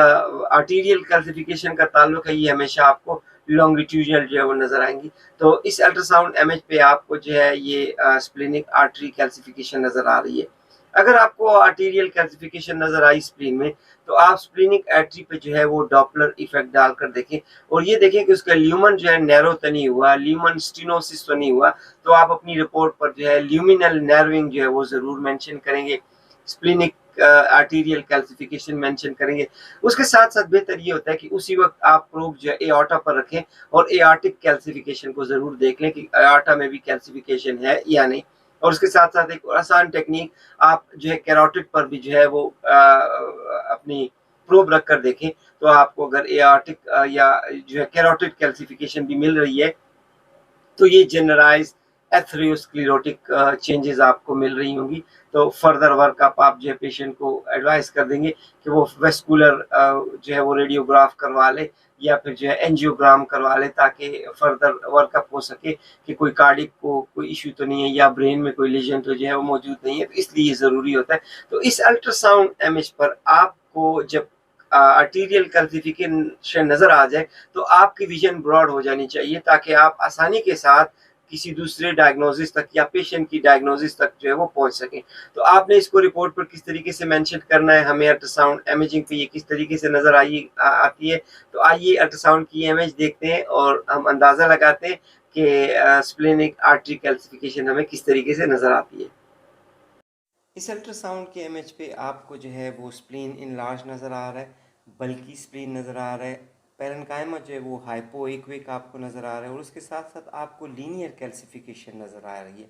आर्टीरियल कैल्सिफिकेशन का ताल्लुक है ये हमेशा आपको लॉन्गिट्यूडनल जो है वो नजर आएंगी। तो इस अल्ट्रासाउंड इमेज पे आपको जो है ये स्प्लीनिक आर्टरी कैल्सिफिकेशन नजर आ रही है। अगर आपको आर्टीरियल कैल्सिफिकेशन नजर आई स्प्लीन में तो आप स्प्लीनिक आर्टरी पे जो है वो डॉपलर इफेक्ट डालकर देखें और ये देखें कि उसका ल्यूमन जो है नैरो तो नहीं हुआ, ल्यूमन स्टेनोसिस तो नहीं हुआ। तो आप अपनी रिपोर्ट पर जो है ल्यूमिनल नैरोइंग जो है वो जरूर मेंशन करेंगे, स्प्लीनिक आर्टीरियल कैल्सिफिकेशन मेंशन करेंगे। उसके साथ साथ बेहतर ये होता है कि उसी वक्त आप प्रोब जो है एओर्टा पर रखें और एआर्टिक कैल्सिफिकेशन को जरूर देख लें कि एओर्टा में भी कैल्सिफिकेशन है या नहीं। और उसके साथ साथ एक आसान टेक्निक, आप जो है कैरोटिड पर भी जो है वो अपनी प्रोब रख कर देखें। तो आपको अगर एआर्टिक या जो है कैरोटिड कैल्सिफिकेशन भी मिल रही है तो ये जनरलाइज एथेरोस्क्लेरोटिक चेंजेस आपको मिल रही होंगी। तो फर्दर वर्क आप जो है पेशेंट को एडवाइस कर देंगे कि वो वेस्कुलर जो है वो रेडियोग्राफ करवा ले या फिर जो है एंजियोग्राम करवा ले ताकि फर्दर वर्कअप हो सके कि कोई कार्डिक को कोई इशू तो नहीं है या ब्रेन में कोई लीजन तो जो है वो मौजूद नहीं है। तो इसलिए ये ज़रूरी होता है। तो इस अल्ट्रासाउंड इमेज पर आपको जब आर्टीरियल कैल्सिफिकेशन नज़र आ जाए तो आपकी विजन ब्रॉड हो जानी चाहिए ताकि आप आसानी के साथ किसी दूसरे डायग्नोसिस तक या पेशेंट की डायग्नोसिस तक जो है वो पहुंच सके। तो आपने इसको रिपोर्ट पर किस तरीके से मेंशन करना है, हमें अल्ट्रासाउंड इमेजिंग पे ये किस तरीके से नजर आती है। तो आइए अल्ट्रासाउंड की इमेज देखते हैं और हम अंदाजा लगाते हैं कि स्प्लेनिक आर्टरी कैल्सिफिकेशन हमें किस तरीके से नजर आती है। इस अल्ट्रासाउंड के इमेज पे आपको जो है वो स्प्लीन इनलार्ज नज़र आ रहा है, बल्कि स्प्लीन नज़र आ रहा है, पैरेन्काइमा जो है वो हाइपो एक्विक आपको नज़र आ रहा है और उसके साथ साथ आपको लीनियर कैल्सिफिकेशन नज़र आ रही है।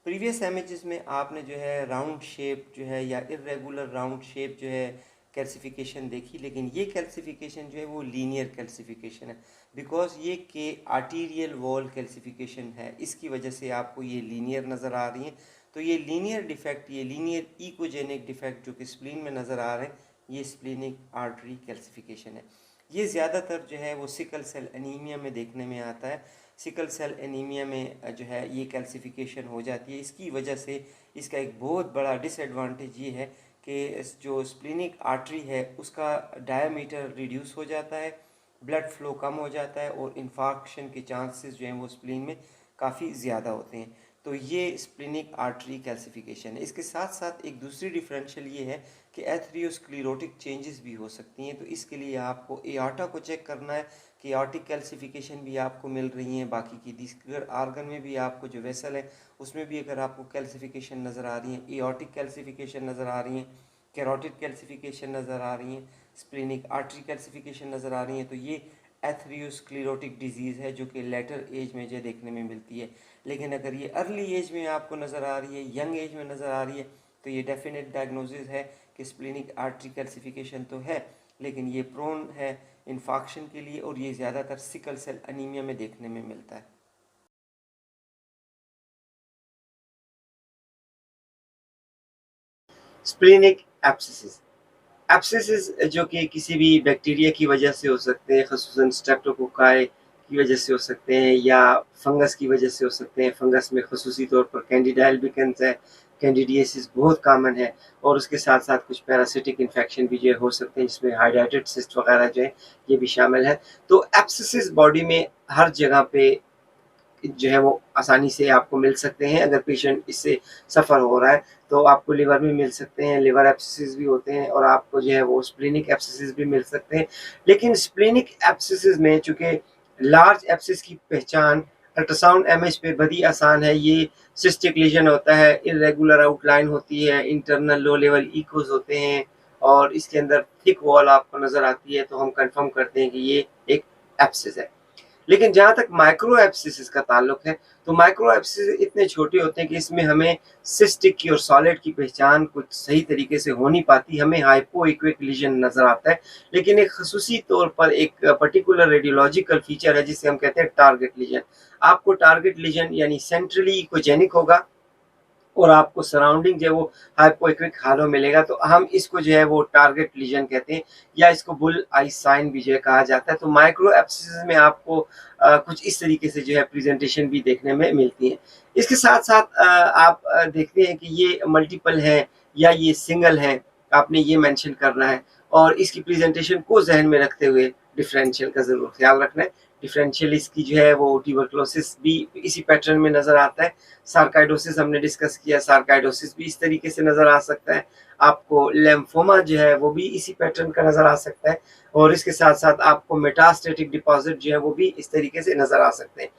प्रीवियस इमेजेस में आपने जो है राउंड शेप जो है या इरेगुलर राउंड शेप जो है कैल्सिफिकेशन देखी, लेकिन ये कैल्सिफिकेशन जो है वो लीनियर कैल्सिफिकेशन है, बिकॉज ये के आर्टीरियल वॉल कैल्सिफिकेशन है, इसकी वजह से आपको ये लीनियर नज़र आ रही है। तो ये लीनियर डिफेक्ट, ये लीनियर इकोजेनिक डिफेक्ट जो कि स्प्लीन में नज़र आ रहे हैं, ये स्प्लीनिक आर्टरी कैल्सिफिकेशन है। ये ज़्यादातर जो है वो सिकल सेल एनीमिया में देखने में आता है। सिकल सेल एनीमिया में जो है ये कैल्सिफिकेशन हो जाती है। इसकी वजह से इसका एक बहुत बड़ा डिसएडवांटेज ये है कि जो स्प्लीनिक आर्टरी है उसका डायमीटर रिड्यूस हो जाता है, ब्लड फ्लो कम हो जाता है और इन्फार्क्शन के चांसेस जो हैं वो स्प्लीन में काफ़ी ज़्यादा होते हैं। तो ये स्प्लीनिक आर्टरी कैल्सिफिकेशन है। इसके साथ साथ एक दूसरी डिफरेंशियल ये है कि एथरियोस्क्लेरोटिक चेंजेस भी हो सकती हैं। तो इसके लिए आपको एआर्टा को चेक करना है कि एआर्टिक कैल्सिफिकेशन भी आपको मिल रही हैं, बाकी की दीगर आर्गन में भी आपको जो वेसल है उसमें भी अगर आपको कैल्सिफिकेशन नज़र आ रही है, एआर्टिक कैल्सिफिकेशन नज़र आ रही है, कैरोटिड कैल्सिफिकेशन नज़र आ रही हैं, स्प्लीनिक आर्टरी कैल्सिफिकेशन नज़र आ रही हैं, तो ये एथरियोस्क्लेरोटिक डिजीज़ है जो कि लेटर एज में जो देखने में मिलती है। लेकिन अगर ये अर्ली एज में आपको नज़र आ रही है, यंग एज में नज़र आ रही है, तो ये डेफिनेट डायग्नोसिस है कि स्प्लीनिक आर्टरी कैल्सिफिकेशन तो है, लेकिन ये प्रोन है इन्फाक्शन के लिए और ये ज़्यादातर सिकल सेल अनीमिया में देखने में मिलता है। स्प्लीनिक एब्सिसिस, एब्सिसिस जो कि किसी भी बैक्टीरिया की वजह से हो सकते हैं, ख़ुसूसन स्ट्रेप्टोकोकाई की वजह से हो सकते हैं या फंगस की वजह से हो सकते हैं। फंगस में ख़ुसूसी तौर पर कैंडिडा एल्बिकन्स है, कैंडिडियासिस बहुत कॉमन है और उसके साथ साथ कुछ पैरासिटिक इन्फेक्शन भी जो हो सकते हैं, जिसमें हाइड्रेटेड सिस्ट वगैरह जो है ये भी शामिल है। तो एब्सिसिस बॉडी में हर जगह पे जो है वो आसानी से आपको मिल सकते हैं। अगर पेशेंट इससे सफ़र हो रहा है तो आपको लिवर में मिल सकते हैं, लिवर एब्सिसिस भी होते हैं और आपको जो है वो स्प्लीनिक एब्सिसिस भी मिल सकते हैं। लेकिन स्प्लीनिक एब्सिसिस में चूँकि लार्ज एब्सिस की पहचान अल्ट्रासाउंड इमेज पे बड़ी आसान है। ये सिस्टिक लीजन होता है, इर्रेगुलर आउटलाइन होती है, इंटरनल लो लेवल इकोज़ होते हैं और इसके अंदर थिक वॉल आपको नज़र आती है, तो हम कन्फर्म करते हैं कि ये एक एब्सिस है। लेकिन जहाँ तक माइक्रो एब्सिसिस का ताल्लुक है, तो माइक्रो एब्सिसिस इतने छोटे होते हैं कि इसमें हमें सिस्टिक की और सॉलिड की पहचान कुछ सही तरीके से हो नहीं पाती। हमें हाइपोइक्विक लीजन नज़र आता है, लेकिन एक ख़ुसूसी तौर पर एक पर्टिकुलर रेडियोलॉजिकल फीचर है जिसे हम कहते हैं टारगेट लीजन। आपको टारगेट लीजन यानी सेंट्रली इकोजेनिक होगा और आपको सराउंडिंग जो है वो हाइपोइक्विक हालो मिलेगा। तो हम इसको जो है वो टारगेट लीजन कहते हैं या इसको बुल आई साइन भी जो है कहा जाता है। तो माइक्रो एब्सिसिस में आपको कुछ इस तरीके से जो है प्रेजेंटेशन भी देखने में मिलती है। इसके साथ साथ आप देखते हैं कि ये मल्टीपल है या ये सिंगल है, आपने ये मेंशन करना है और इसकी प्रेजेंटेशन को जहन में रखते हुए डिफरेंशियल का जरूर ख्याल रखना है। डिफरेंशियल इसकी जो है वो ट्यूबरकुलोसिस भी इसी पैटर्न में नजर आता है। सार्काइडोसिस हमने डिस्कस किया, सार्काइडोसिस भी इस तरीके से नज़र आ सकता है। आपको लिम्फोमा जो है वो भी इसी पैटर्न का नज़र आ सकता है और इसके साथ-साथ आपको मेटास्टैटिक डिपॉज़िट जो है वो भी इस तरीके से नज़र आ सकते हैं।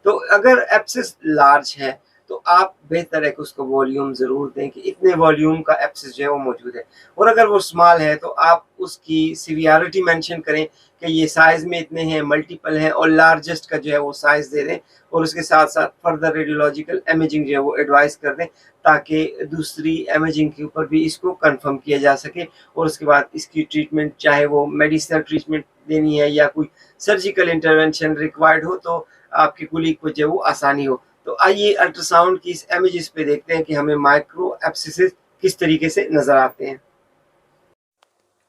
तो अगर एब्सिस लार्ज है तो आप बेहतर है कि उसको वॉल्यूम ज़रूर दें कि इतने वॉल्यूम का एब्सिस जो है वो मौजूद है और अगर वो स्मॉल है तो आप उसकी सीवियरिटी मेंशन करें कि ये साइज़ में इतने हैं, मल्टीपल हैं और लार्जेस्ट का जो है वो साइज़ दे दें और उसके साथ-साथ फर्दर रेडियोलॉजिकल इमेजिंग जो है वो एडवाइस कर दें ताकि दूसरी इमेजिंग के ऊपर भी इसको कंफर्म किया जा सके और उसके बाद इसकी ट्रीटमेंट चाहे वो मेडिसिनल ट्रीटमेंट देनी है या कोई सर्जिकल इंटरवेंशन रिक्वायर्ड हो तो आपके कुलीग को जो है वो आसानी हो। तो आइए अल्ट्रासाउंड की इस इमेजेस पे देखते हैं कि हमें माइक्रो एब्सिसिस किस तरीके से नज़र आते हैं।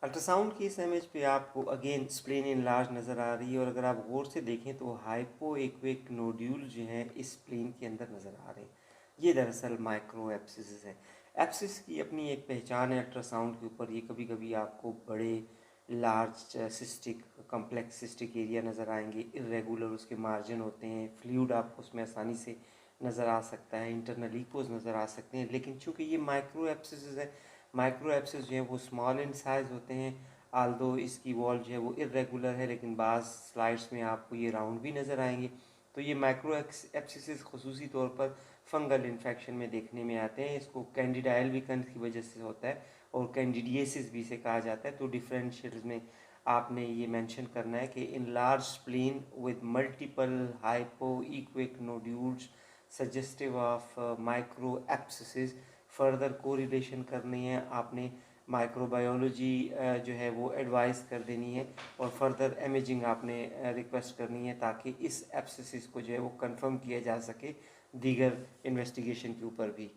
अल्ट्रासाउंड की इस इमेज पे आपको अगेन स्प्लेन इनलार्ज नज़र आ रही है और अगर आप गौर से देखें तो हाइपो एक्विक नोड्यूल जो हैं इस प्लेन के अंदर नज़र आ रहे हैं। ये दरअसल माइक्रो एब्सिस है। एब्सिस की अपनी एक पहचान है अल्ट्रासाउंड के ऊपर, ये कभी कभी आपको बड़े large cystic complex cystic area नज़र आएंगे, इरेगुलर उसके मार्जिन होते हैं, फ्लूइड आपको उसमें आसानी से नज़र आ सकता है, इंटरनल इकोज़ नज़र आ सकते हैं। लेकिन चूँकि ये माइक्रो एब्सेसिस है, माइक्रो एब्सेस जो है वो स्मॉल इन साइज़ होते हैं, आल्दो इसकी वॉल जो है वो इर्रेगुलर है, लेकिन बाज़ स्लाइड्स में आपको ये राउंड भी नज़र आएंगे। तो ये माइक्रो एब्सेसिस खसूसी तौर पर फंगल इन्फेक्शन में देखने में आते हैं। इसको कैंडिडा एल्बिकन्स की वजह से होता है और कैंडिडिएसिस भी इसे कहा जाता है। तो डिफरेंशियल्स में आपने ये मेंशन करना है कि in large spleen with multiple hypoechoic nodules suggestive of micro abscesses, further correlation करनी है आपने, माइक्रोबायोलॉजी जो है वो एडवाइस कर देनी है और फर्दर इमेजिंग आपने रिक्वेस्ट करनी है ताकि इस एब्सेसिस को जो है वो कंफर्म किया जा सके दीगर इन्वेस्टिगेशन के ऊपर भी।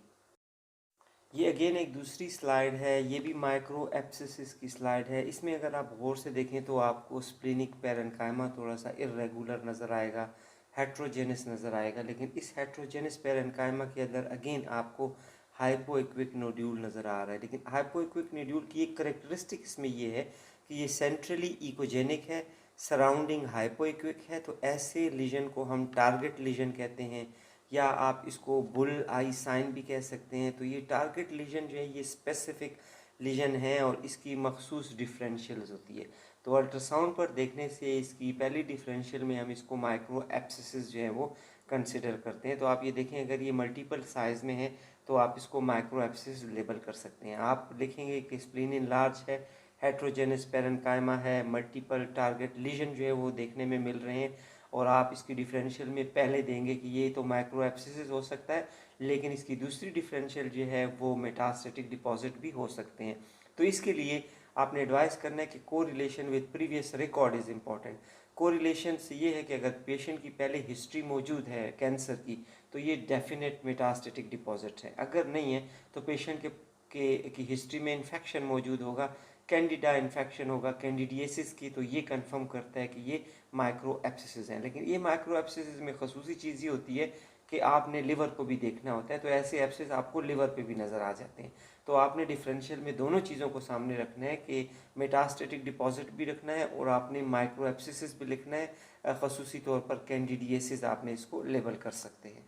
ये अगेन एक दूसरी स्लाइड है, ये भी माइक्रो एब्सेसिस की स्लाइड है। इसमें अगर आप गौर से देखें तो आपको स्प्लीनिक पेरेन्काइमा थोड़ा सा इर्रेगुलर नज़र आएगा, हेट्रोजेनस नज़र आएगा। लेकिन इस हेट्रोजेनस पेरेन्काइमा के अंदर अगेन आपको हाइपोइक्विक नोड्यूल नज़र आ रहा है। लेकिन हाइपोइक्विक नोड्यूल की एक करेक्टरिस्टिक इसमें ये है कि ये सेंट्रली इकोजेनिक है, सराउंडिंग हाइपोइक्विक है। तो ऐसे लीजन को हम टारगेट लीजन कहते हैं, या आप इसको बुल आई साइन भी कह सकते हैं। तो ये टारगेट लीजन जो है ये स्पेसिफिक लीजन है और इसकी मखसूस डिफरेंशियल्स होती है। तो अल्ट्रासाउंड पर देखने से इसकी पहली डिफरेंशियल में हम इसको माइक्रो एब्सेसिस जो है वो कंसिडर करते हैं। तो आप ये देखें, अगर ये मल्टीपल साइज़ में है तो आप इसको माइक्रो एब्सेसिस लेबल कर सकते हैं। आप लिखेंगे कि स्प्लीन इन लार्ज है, हेट्रोजेनस पेरेन्काइमा है, मल्टीपल टारगेट लीजन जो है वो देखने में मिल रहे हैं, और आप इसकी डिफरेंशियल में पहले देंगे कि ये तो माइक्रो एब्सेसिस हो सकता है, लेकिन इसकी दूसरी डिफरेंशियल जो है वो मेटास्टेटिक डिपॉजिट भी हो सकते हैं। तो इसके लिए आपने एडवाइस करना है कि को relation with previous record is important. को रिलेशन से ये है कि अगर पेशेंट की पहले हिस्ट्री मौजूद है कैंसर की तो ये डेफिनेट मेटास्टेटिक डिपॉजिट है। अगर नहीं है तो पेशेंट की हिस्ट्री में इन्फेक्शन मौजूद होगा, कैंडिडा इन्फेक्शन होगा कैंडिडिएसिस की, तो ये कंफर्म करता है कि ये माइक्रो एब्सेसिस हैं। लेकिन ये माइक्रो एब्सेसिस में खसूसी चीज़ ये होती है कि आपने लिवर को भी देखना होता है। तो ऐसे एब्सेस आपको लिवर पे भी नज़र आ जाते हैं। तो आपने डिफरेंशियल में दोनों चीज़ों को सामने रखना है कि मेटास्टेटिक डिपॉजिट भी रखना है और आपने माइक्रो एब्सेसिस भी लिखना है। खसूसी तौर पर कैंडिडिएसिस आपने इसको लेबल कर सकते हैं।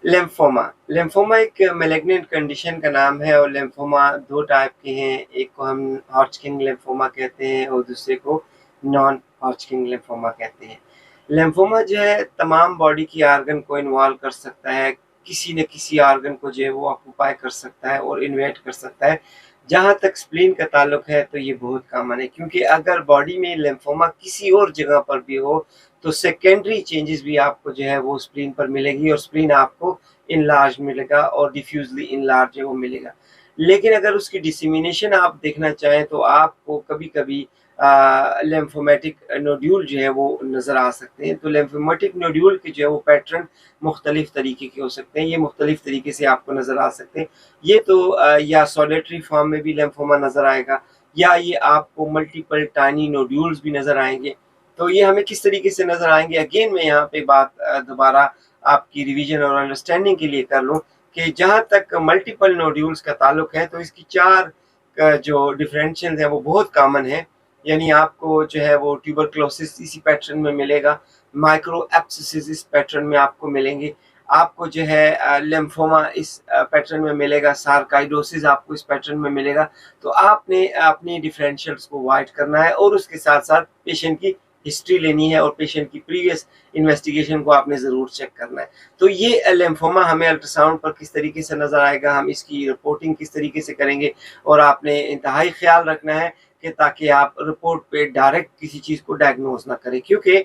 लिम्फोमा। लिम्फोमा एक मैलिग्नेंट कंडीशन का नाम है और लिम्फोमा 2 टाइप के हैं। एक को हम हॉटस्किन लिम्फोमा कहते हैं और दूसरे को नॉन हॉटस्किन लिम्फोमा कहते हैं। लिम्फोमा जो है तमाम बॉडी की ऑर्गन को इन्वॉल्व कर सकता है, किसी न किसी ऑर्गन को जो है वो ऑक्यूपाई कर सकता है और इन्वेड कर सकता है। जहाँ तक स्प्लीन का ताल्लुक है तो ये बहुत कॉमन है, क्योंकि अगर बॉडी में लिम्फोमा किसी और जगह पर भी हो तो सेकेंडरी चेंजेस भी आपको जो है वो स्प्लीन पर मिलेगी और स्प्लीन आपको इनलार्ज मिलेगा और डिफ्यूजली इनलार्ज है वो मिलेगा। लेकिन अगर उसकी डिसेमिनेशन आप देखना चाहें तो आपको कभी-कभी लिम्फोमेटिक नोड्यूल जो है वो नज़र आ सकते हैं। तो लिम्फोमेटिक नोड्यूल के जो है वो पैटर्न मुख्तलिफ तरीके के हो सकते हैं, ये मुख्तलिफ तरीके से आपको नज़र आ सकते हैं। ये तो या सॉलिटरी फॉर्म में भी लिम्फोमा नज़र आएगा, या ये आपको मल्टीपल टाइनी नोड्यूल्स भी नज़र आएंगे। तो ये हमें किस तरीके से नज़र आएंगे, अगेन मैं यहाँ पे बात दोबारा आपकी रिवीजन और अंडरस्टैंडिंग के लिए कर लूँ कि जहाँ तक मल्टीपल नोड्यूल्स का ताल्लुक है तो इसकी 4 जो डिफरेंशियल है वो बहुत कॉमन है। यानी आपको जो है वो ट्यूबरक्लोसिस इसी पैटर्न में मिलेगा, माइक्रो एब्सेसिस इस पैटर्न में आपको मिलेंगे, आपको जो है लिम्फोमा इस पैटर्न में मिलेगा, सार्काइडोसिस आपको इस पैटर्न में मिलेगा। तो आपने अपनी डिफरेंशियल्स को वाइड करना है और उसके साथ साथ पेशेंट की हिस्ट्री लेनी है और पेशेंट की प्रीवियस इन्वेस्टिगेशन को आपने ज़रूर चेक करना है। तो ये लिम्फोमा हमें अल्ट्रासाउंड पर किस तरीके से नज़र आएगा, हम इसकी रिपोर्टिंग किस तरीके से करेंगे, और आपने इंतहाई ख्याल रखना है कि ताकि आप रिपोर्ट पे डायरेक्ट किसी चीज़ को डायग्नोज ना करें, क्योंकि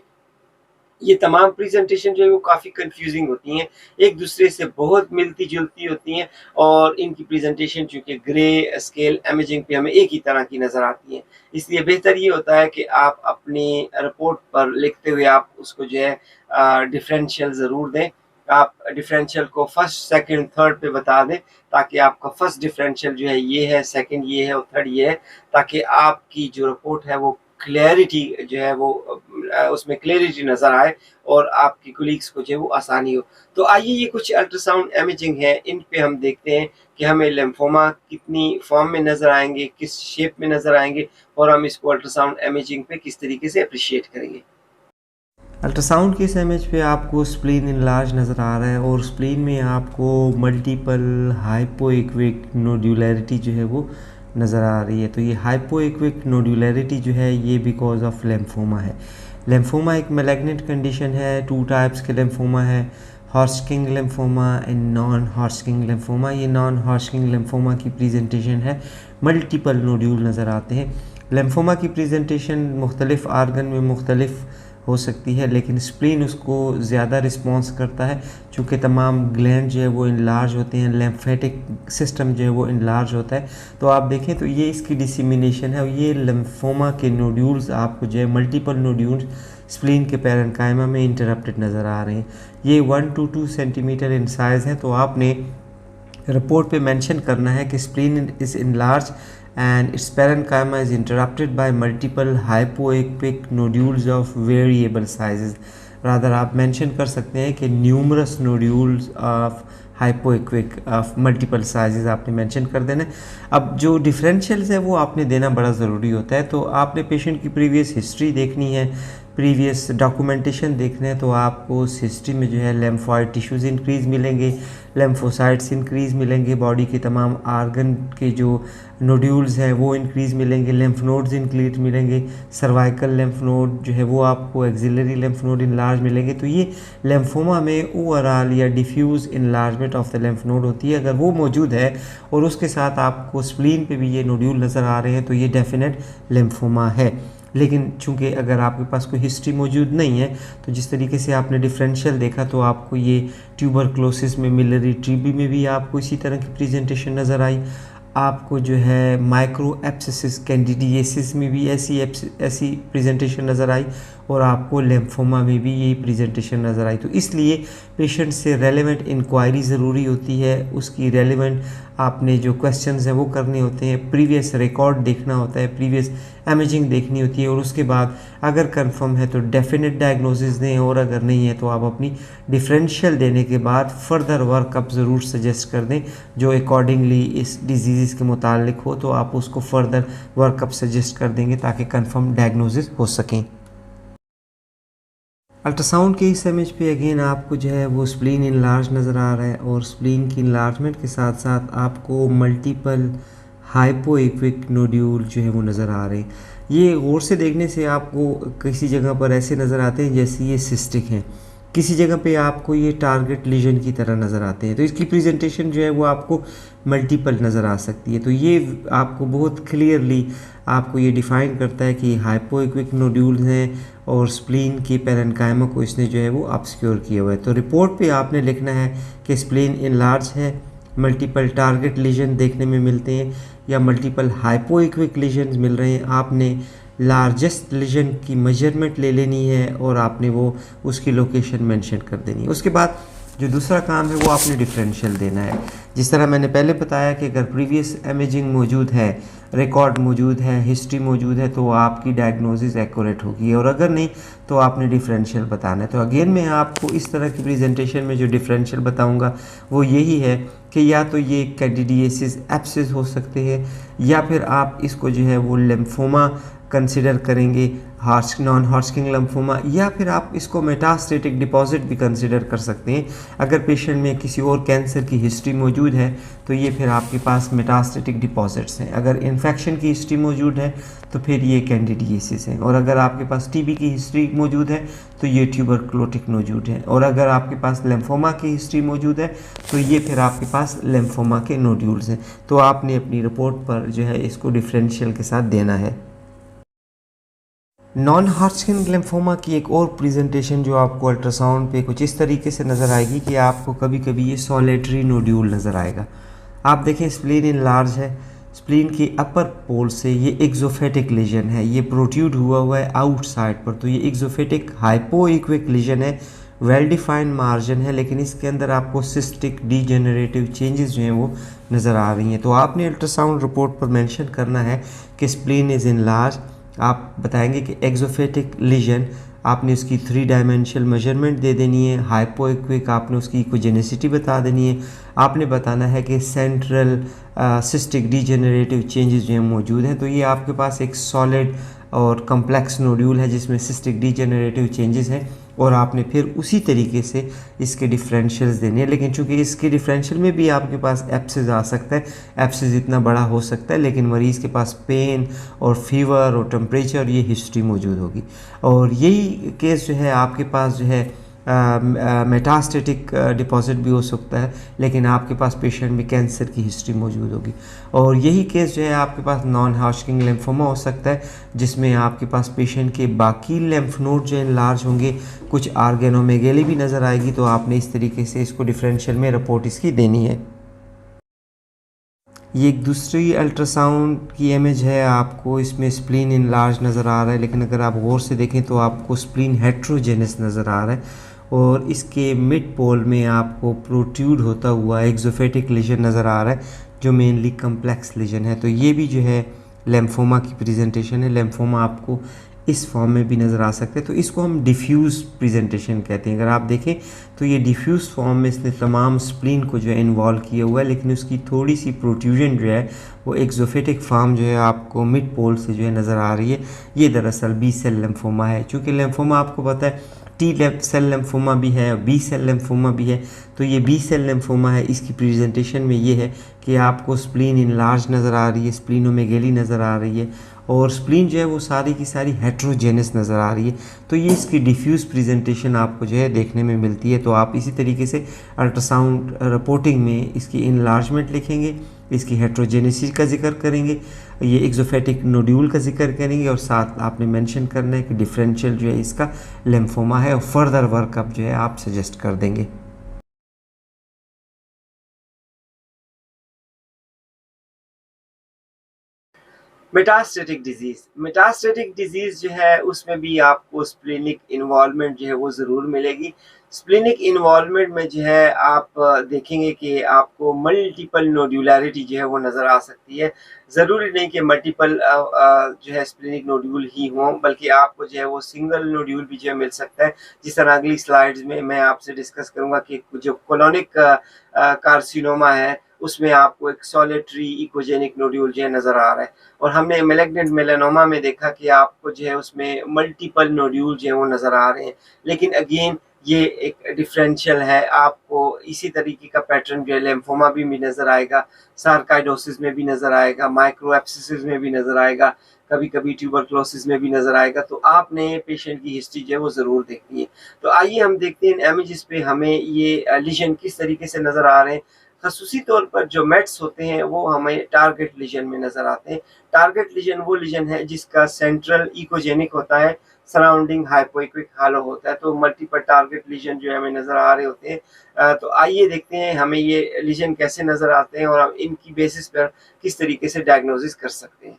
ये तमाम प्रेजेंटेशन जो है वो काफ़ी कंफ्यूजिंग होती हैं, एक दूसरे से बहुत मिलती-जुलती होती हैं और इनकी प्रेजेंटेशन चूँकि ग्रे स्केल इमेजिंग पे हमें एक ही तरह की नज़र आती हैं। इसलिए बेहतर ये होता है कि आप अपनी रिपोर्ट पर लिखते हुए आप उसको जो है डिफरेंशियल ज़रूर दें। आप डिफरेंशियल को फर्स्ट, सेकंड, थर्ड पे बता दें ताकि आपका फर्स्ट डिफरेंशियल जो है ये है, सेकंड ये है और थर्ड ये है, ताकि आपकी जो रिपोर्ट है वो क्लैरिटी जो है वो उसमें क्लैरिटी नज़र आए और आपकी कोलीग्स को जो है वो आसानी हो। तो आइए ये कुछ अल्ट्रासाउंड इमेजिंग है, इन पे हम देखते हैं कि हमें लिम्फोमा कितनी फॉर्म में नज़र आएँगे, किस शेप में नज़र आएँगे और हम इसको अल्ट्रासाउंड इमेजिंग पे किस तरीके से एप्रिशिएट करेंगे। अल्ट्रासाउंड की इस इमेज पे आपको स्प्लीन इनलार्ज नज़र आ रहा है और स्प्लीन में आपको मल्टीपल हाइपोएक्विक नोड्यूलैरिटी जो है वो नज़र आ रही है। तो ये हाइपोएक्विक नोड्यूलैरिटी जो है ये बिकॉज ऑफ लिम्फोमा है। लिम्फोमा एक मैलिग्नेंट कंडीशन है, 2 टाइप्स के लिम्फोमा है, हॉर्स्किंग लिम्फोमा एंड नॉन हॉर्स्किंग लिम्फोमा। ये नॉन हॉर्स्किंग लिम्फोमा की प्रेजेंटेशन है, मल्टीपल नोड्यूल नज़र आते हैं। लिम्फोमा की प्रेजेंटेशन मुख्तलिफ आर्गन में मुख्तलिफ हो सकती है, लेकिन स्प्लीन उसको ज़्यादा रिस्पॉन्स करता है चूँकि तमाम ग्लैंड जो है वो इनलार्ज होते हैं, लिम्फेटिक सिस्टम जो है वो इनलार्ज होता है। तो आप देखें तो ये इसकी डिसिमिनेशन है और ये लिम्फोमा के नोड्यूल्स आपको जो है मल्टीपल नोड्यूल्स स्प्लीन के पैरेन्काइमा में इंटरप्टेड नज़र आ रहे हैं। ये 1 to 2 सेंटीमीटर इन साइज़ है। तो आपने रिपोर्ट पे मेंशन करना है कि spleen is enlarge and its parenchyma is interrupted by multiple hypoequic nodules of variable sizes. rather आप mention कर सकते हैं कि numerous nodules of hypoequic of multiple sizes आपने mention कर देना है। अब जो differentials है वो आपने देना बड़ा ज़रूरी होता है। तो आपने पेशेंट की प्रीवियस हिस्ट्री देखनी है, प्रीवियस डॉक्यूमेंटेशन देखना है। तो आपको उस हिस्ट्री में जो है लेम्फॉइड टिश्यूज़ इंक्रीज़ मिलेंगे, लेम्फोसाइट्स इंक्रीज़ मिलेंगे, बॉडी के तमाम आर्गन के जो नोड्यूल्स हैं वो इंक्रीज़ मिलेंगे, लेम्फ नोड्स इंक्रीज मिलेंगे, सर्वाइकल लेम्फ नोड जो है वो आपको एक्सिलरी लेम्फ नोड इनलार्ज मिलेंगे। तो ये लेम्फोमा में ओवरऑल या diffuse enlargement of the lymph node होती है। अगर वो मौजूद है और उसके साथ आपको स्प्लीन पे भी ये नोड्यूल नज़र आ रहे हैं तो ये डेफिनेट लेम्फोमा है। लेकिन चूंकि अगर आपके पास कोई हिस्ट्री मौजूद नहीं है तो जिस तरीके से आपने डिफरेंशियल देखा तो आपको ये ट्यूबरक्लोसिस में, मिलरी टीबी में भी आपको इसी तरह की प्रेजेंटेशन नज़र आई। आपको जो है माइक्रो एब्सेसिस कैंडिडियासिस में भी ऐसी प्रेजेंटेशन नज़र आई और आपको लिम्फोमा में भी यही प्रेजेंटेशन नज़र आई। तो इसलिए पेशेंट से रेलेवेंट इंक्वायरी ज़रूरी होती है, उसकी रेलेवेंट आपने जो क्वेश्चंस हैं वो करने होते हैं, प्रीवियस रिकॉर्ड देखना होता है, प्रीवियस इमेजिंग देखनी होती है और उसके बाद अगर कंफर्म है तो डेफिनेट डायग्नोसिस दें और अगर नहीं है तो आप अपनी डिफरेंशियल देने के बाद फर्दर वर्कअप ज़रूर सजेस्ट कर दें जो अकॉर्डिंगली इस डिजीज़ के मुतालिक हो। तो आप उसको फर्दर वर्कअप सजेस्ट कर देंगे ताकि कंफर्म डायग्नोसिस हो सकें। अल्ट्रासाउंड के इस इमेज पे अगेन आपको जो है वो स्प्लीन इनलार्ज नज़र आ रहा है और स्प्लीन की इनलार्जमेंट के साथ साथ आपको मल्टीपल हाइपोएक्विक नोड्यूल जो है वो नज़र आ रहे हैं। ये गौर से देखने से आपको किसी जगह पर ऐसे नज़र आते हैं जैसे ये सिस्टिक हैं, किसी जगह पे आपको ये टारगेट लीजन की तरह नज़र आते हैं। तो इसकी प्रेजेंटेशन जो है वो आपको मल्टीपल नज़र आ सकती है। तो ये आपको बहुत क्लियरली आपको ये डिफ़ाइन करता है कि हाइपोएक्विक नोड्यूल्स हैं और स्प्लीन की पैरेन्काइमा को इसने जो है वो ऑब्स्क्योर किया हुआ है। तो रिपोर्ट पे आपने लिखना है कि स्प्लीन इनलार्ज है, मल्टीपल टारगेट लीजन देखने में मिलते हैं या मल्टीपल हाइपोएक्विक लीजन मिल रहे हैं। आपने लार्जेस्ट लीजन की मेजरमेंट ले लेनी है और आपने वो उसकी लोकेशन मेंशन कर देनी है। उसके बाद जो दूसरा काम है वो आपने डिफरेंशियल देना है। जिस तरह मैंने पहले बताया कि अगर प्रीवियस इमेजिंग मौजूद है, रिकॉर्ड मौजूद है, हिस्ट्री मौजूद है तो आपकी डायग्नोसिस एक्यूरेट होगी और अगर नहीं तो आपने डिफरेंशियल बताना है। तो अगेन मैं आपको इस तरह की प्रेजेंटेशन में जो डिफरेंशियल बताऊंगा वो यही है कि या तो ये कैंडिडियासिस एब्सेस हो सकते हैं या फिर आप इसको जो है वो लिम्फोमा कंसिडर करेंगे, नॉन हॉर्स्किंग लिम्फोमा, या फिर आप इसको मेटास्टेटिक डिपॉजिट भी कंसिडर कर सकते हैं। अगर पेशेंट में किसी और कैंसर की हिस्ट्री मौजूद है तो ये फिर आपके पास मेटास्टेटिक डिपॉजिट्स हैं। अगर इन्फेक्शन की हिस्ट्री मौजूद है तो फिर ये कैंडिडियासिस है और अगर आपके पास टीबी की हिस्ट्री मौजूद है तो ये ट्यूबरक्लोटिक मौजूद है और अगर आपके पास लिम्फोमा की हिस्ट्री मौजूद है तो ये फिर आपके पास लिम्फोमा के नोड्यूल्स हैं। तो आपने अपनी रिपोर्ट पर जो है इसको डिफरेंशियल के साथ देना है। नॉन हॉर्स्किन लिम्फोमा की एक और प्रेजेंटेशन जो आपको अल्ट्रासाउंड पे कुछ इस तरीके से नज़र आएगी कि आपको कभी कभी ये सॉलिटरी नोड्यूल नज़र आएगा। आप देखें स्प्लीन इनलार्ज है, स्प्लीन के अपर पोल से ये एक्सोफेटिक लीजन है, ये प्रोट्यूड हुआ है आउटसाइड पर। तो ये एक्सोफेटिक हाइपोइक्विक लीजन है, वेल डिफाइंड मार्जिन है, लेकिन इसके अंदर आपको सिस्टिक डीजेनरेटिव चेंजेस जो हैं वो नज़र आ रही हैं। तो आपने अल्ट्रासाउंड रिपोर्ट पर मेंशन करना है कि स्प्लीन इज़ इनलार्ज आप बताएंगे कि एक्सोफेटिक लीजन, आपने उसकी 3 डायमेंशनल मेजरमेंट दे देनी है। हाइपोइक्विक आपने उसकी इकोजेनेसिटी बता देनी है। आपने बताना है कि सेंट्रल सिस्टिक डीजेनरेटिव चेंजेस जो हैं मौजूद हैं। तो ये आपके पास एक सॉलिड और कम्प्लेक्स नोड्यूल है जिसमें सिस्टिक डीजेनरेटिव चेंजेस हैं, और आपने फिर उसी तरीके से इसके डिफरेंशियल्स देने हैं। लेकिन चूंकि इसके डिफरेंशियल में भी आपके पास एप्सिस आ सकता है, एप्सिस इतना बड़ा हो सकता है, लेकिन मरीज़ के पास पेन और फीवर और टेम्परेचर ये हिस्ट्री मौजूद होगी। और यही केस जो है आपके पास जो है मेटास्टेटिक डिपॉजिट भी हो सकता है, लेकिन आपके पास पेशेंट में कैंसर की हिस्ट्री मौजूद होगी। और यही केस जो है आपके पास नॉन हॉजकिन लिम्फोमा हो सकता है, जिसमें आपके पास पेशेंट के बाकी लिम्फ नोड जो है लार्ज होंगे, कुछ ऑर्गेनोमेगेली भी नज़र आएगी। तो आपने इस तरीके से इसको डिफरेंशियल में रिपोर्ट इसकी देनी है। ये एक दूसरी अल्ट्रासाउंड की इमेज है, आपको इसमें स्प्लीन इनलार्ज नज़र आ रहा है, लेकिन अगर आप गौर से देखें तो आपको स्प्लीन हेट्रोजेनस नज़र आ रहा है, और इसके मिड पोल में आपको प्रोट्रूड होता हुआ एक्सोफेटिक लीजन नज़र आ रहा है, जो मेनली कम्प्लेक्स लीजन है। तो ये भी जो है लेम्फोमा की प्रेजेंटेशन है। लेम्फोमा आपको इस फॉर्म में भी नज़र आ सकते हैं। तो इसको हम डिफ्यूज़ प्रेजेंटेशन कहते हैं। अगर आप देखें तो ये डिफ्यूज़ फॉर्म में इसने तमाम स्प्लीन को जो है इन्वॉल्व किया हुआ है, लेकिन उसकी थोड़ी सी प्रोट्रूजन जो है वो एक्सोफेटिक फॉर्म जो है आपको मिड पोल से जो है नज़र आ रही है। ये दरअसल बी सेल लिम्फोमा है। चूँकि लिम्फोमा आपको पता है टी सेल लिम्फोमा भी है, बी सेल लिम्फोमा भी है। तो ये बी सेल लिम्फोमा है, इसकी प्रेजेंटेशन में ये है कि आपको स्प्लीन इनलार्ज नज़र आ रही है, स्प्लीनोमेगेली नज़र आ रही है, और स्प्लीन जो है वो सारी की सारी हेट्रोजेनस नज़र आ रही है। तो ये इसकी डिफ्यूज़ प्रेजेंटेशन आपको जो है देखने में मिलती है। तो आप इसी तरीके से अल्ट्रासाउंड रिपोर्टिंग में इसकी इनलार्जमेंट लिखेंगे, इसकी हेट्रोजेनेसिस का जिक्र करेंगे, ये एक्सोफेटिक नोड्यूल का जिक्र करेंगे, और साथ आपने मेंशन करना है कि डिफरेंशियल जो है इसका लिम्फोमा है, और फर्दर वर्कअप जो है आप सजेस्ट कर देंगे। मेटास्टेटिक डिजीज जो है उसमें भी आपको स्प्लीनिक इन्वॉल्वमेंट जो है वो ज़रूर मिलेगी। स्प्लीनिक इन्वॉल्वमेंट में जो है आप देखेंगे कि आपको मल्टीपल नोड्यूलैरिटी जो है वो नज़र आ सकती है। ज़रूरी नहीं कि मल्टीपल जो है स्प्लीनिक नोड्यूल ही हों, बल्कि आपको जो है वो सिंगल नोड्यूल भी जो है मिल सकता है। जिस तरह अगली स्लाइड्स में मैं आपसे डिस्कस करूँगा कि जो कोलोनिक कार्सिनोमा है उसमें आपको एक सॉलिटरी इकोजेनिक नोड्यूल जो है नज़र आ रहा है, और हमने मैलिग्नेंट मेलानोमा में देखा कि आपको जो है उसमें मल्टीपल नोड्यूल जो है वो नज़र आ रहे हैं। लेकिन अगेन ये एक डिफरेंशियल है, आपको इसी तरीके का पैटर्न जो है लिम्फोमा भी नज़र आएगा, सार्काइडोसिस में भी नज़र आएगा, माइक्रो एब्सिसिस में भी नज़र आएगा, कभी कभी ट्यूबरक्लोसिस में भी नज़र आएगा। तो आपने पेशेंट की हिस्ट्री जो है वो ज़रूर देखनी है। तो आइए हम देखते हैं इमेजेस पे हमें ये लीजन किस तरीके से नज़र आ रहे हैं। खसूसी तौर पर जो मेट्स होते हैं वो हमें टारगेट लीजन में नज़र आते हैं। टारगेट लीजन वो लीजन है जिसका सेंट्रल इकोजेनिक होता है, सराउंडिंग हाइपोइक्विक हालो होता है। तो मल्टीपल टारगेट लीजन जो है हमें नज़र आ रहे होते हैं। तो आइए देखते हैं हमें ये लीजन कैसे नज़र आते हैं और हम इनकी बेसिस पर किस तरीके से डायग्नोसिस कर सकते हैं।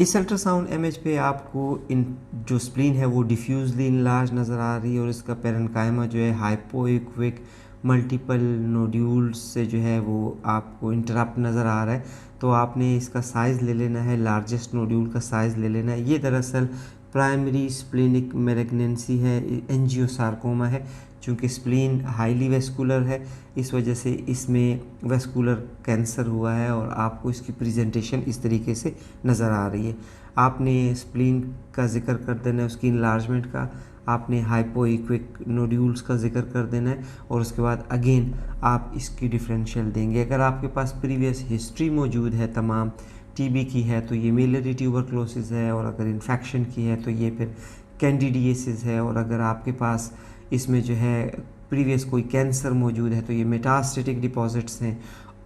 इस अल्ट्रासाउंड इमेज पे आपको इन जो स्प्लीन है वो डिफ्यूजली इनलार्ज नज़र आ रही है, और इसका पेरेन्काइमा जो है हाइपोइक्विक मल्टीपल नोड्यूल्स से जो है वो आपको इंटरप्ट नज़र आ रहा है। तो आपने इसका साइज़ ले लेना है, लार्जेस्ट नोड्यूल का साइज़ ले लेना है। ये दरअसल प्राइमरी स्प्लीनिक मैलिग्नेंसी है, एंजियोसार्कोमा है। चूँकि स्प्लीन हाईली वेस्कुलर है, इस वजह से इसमें वेस्कुलर कैंसर हुआ है, और आपको इसकी प्रेजेंटेशन इस तरीके से नज़र आ रही है। आपने स्प्लीन का जिक्र कर देना है, उसकी इनलार्जमेंट का, आपने हाइपोइक्विक नोड्यूल्स का जिक्र कर देना है, और उसके बाद अगेन आप इसकी डिफरेंशियल देंगे। अगर आपके पास प्रीवियस हिस्ट्री मौजूद है, तमाम टीबी की है तो ये मिलियरी ट्यूबरक्लोसिस है, और अगर इन्फेक्शन की है तो ये फिर कैंडिडियासिस है, और अगर आपके पास इसमें जो है प्रीवियस कोई कैंसर मौजूद है तो ये मेटास्टेटिक डिपॉजिट्स हैं,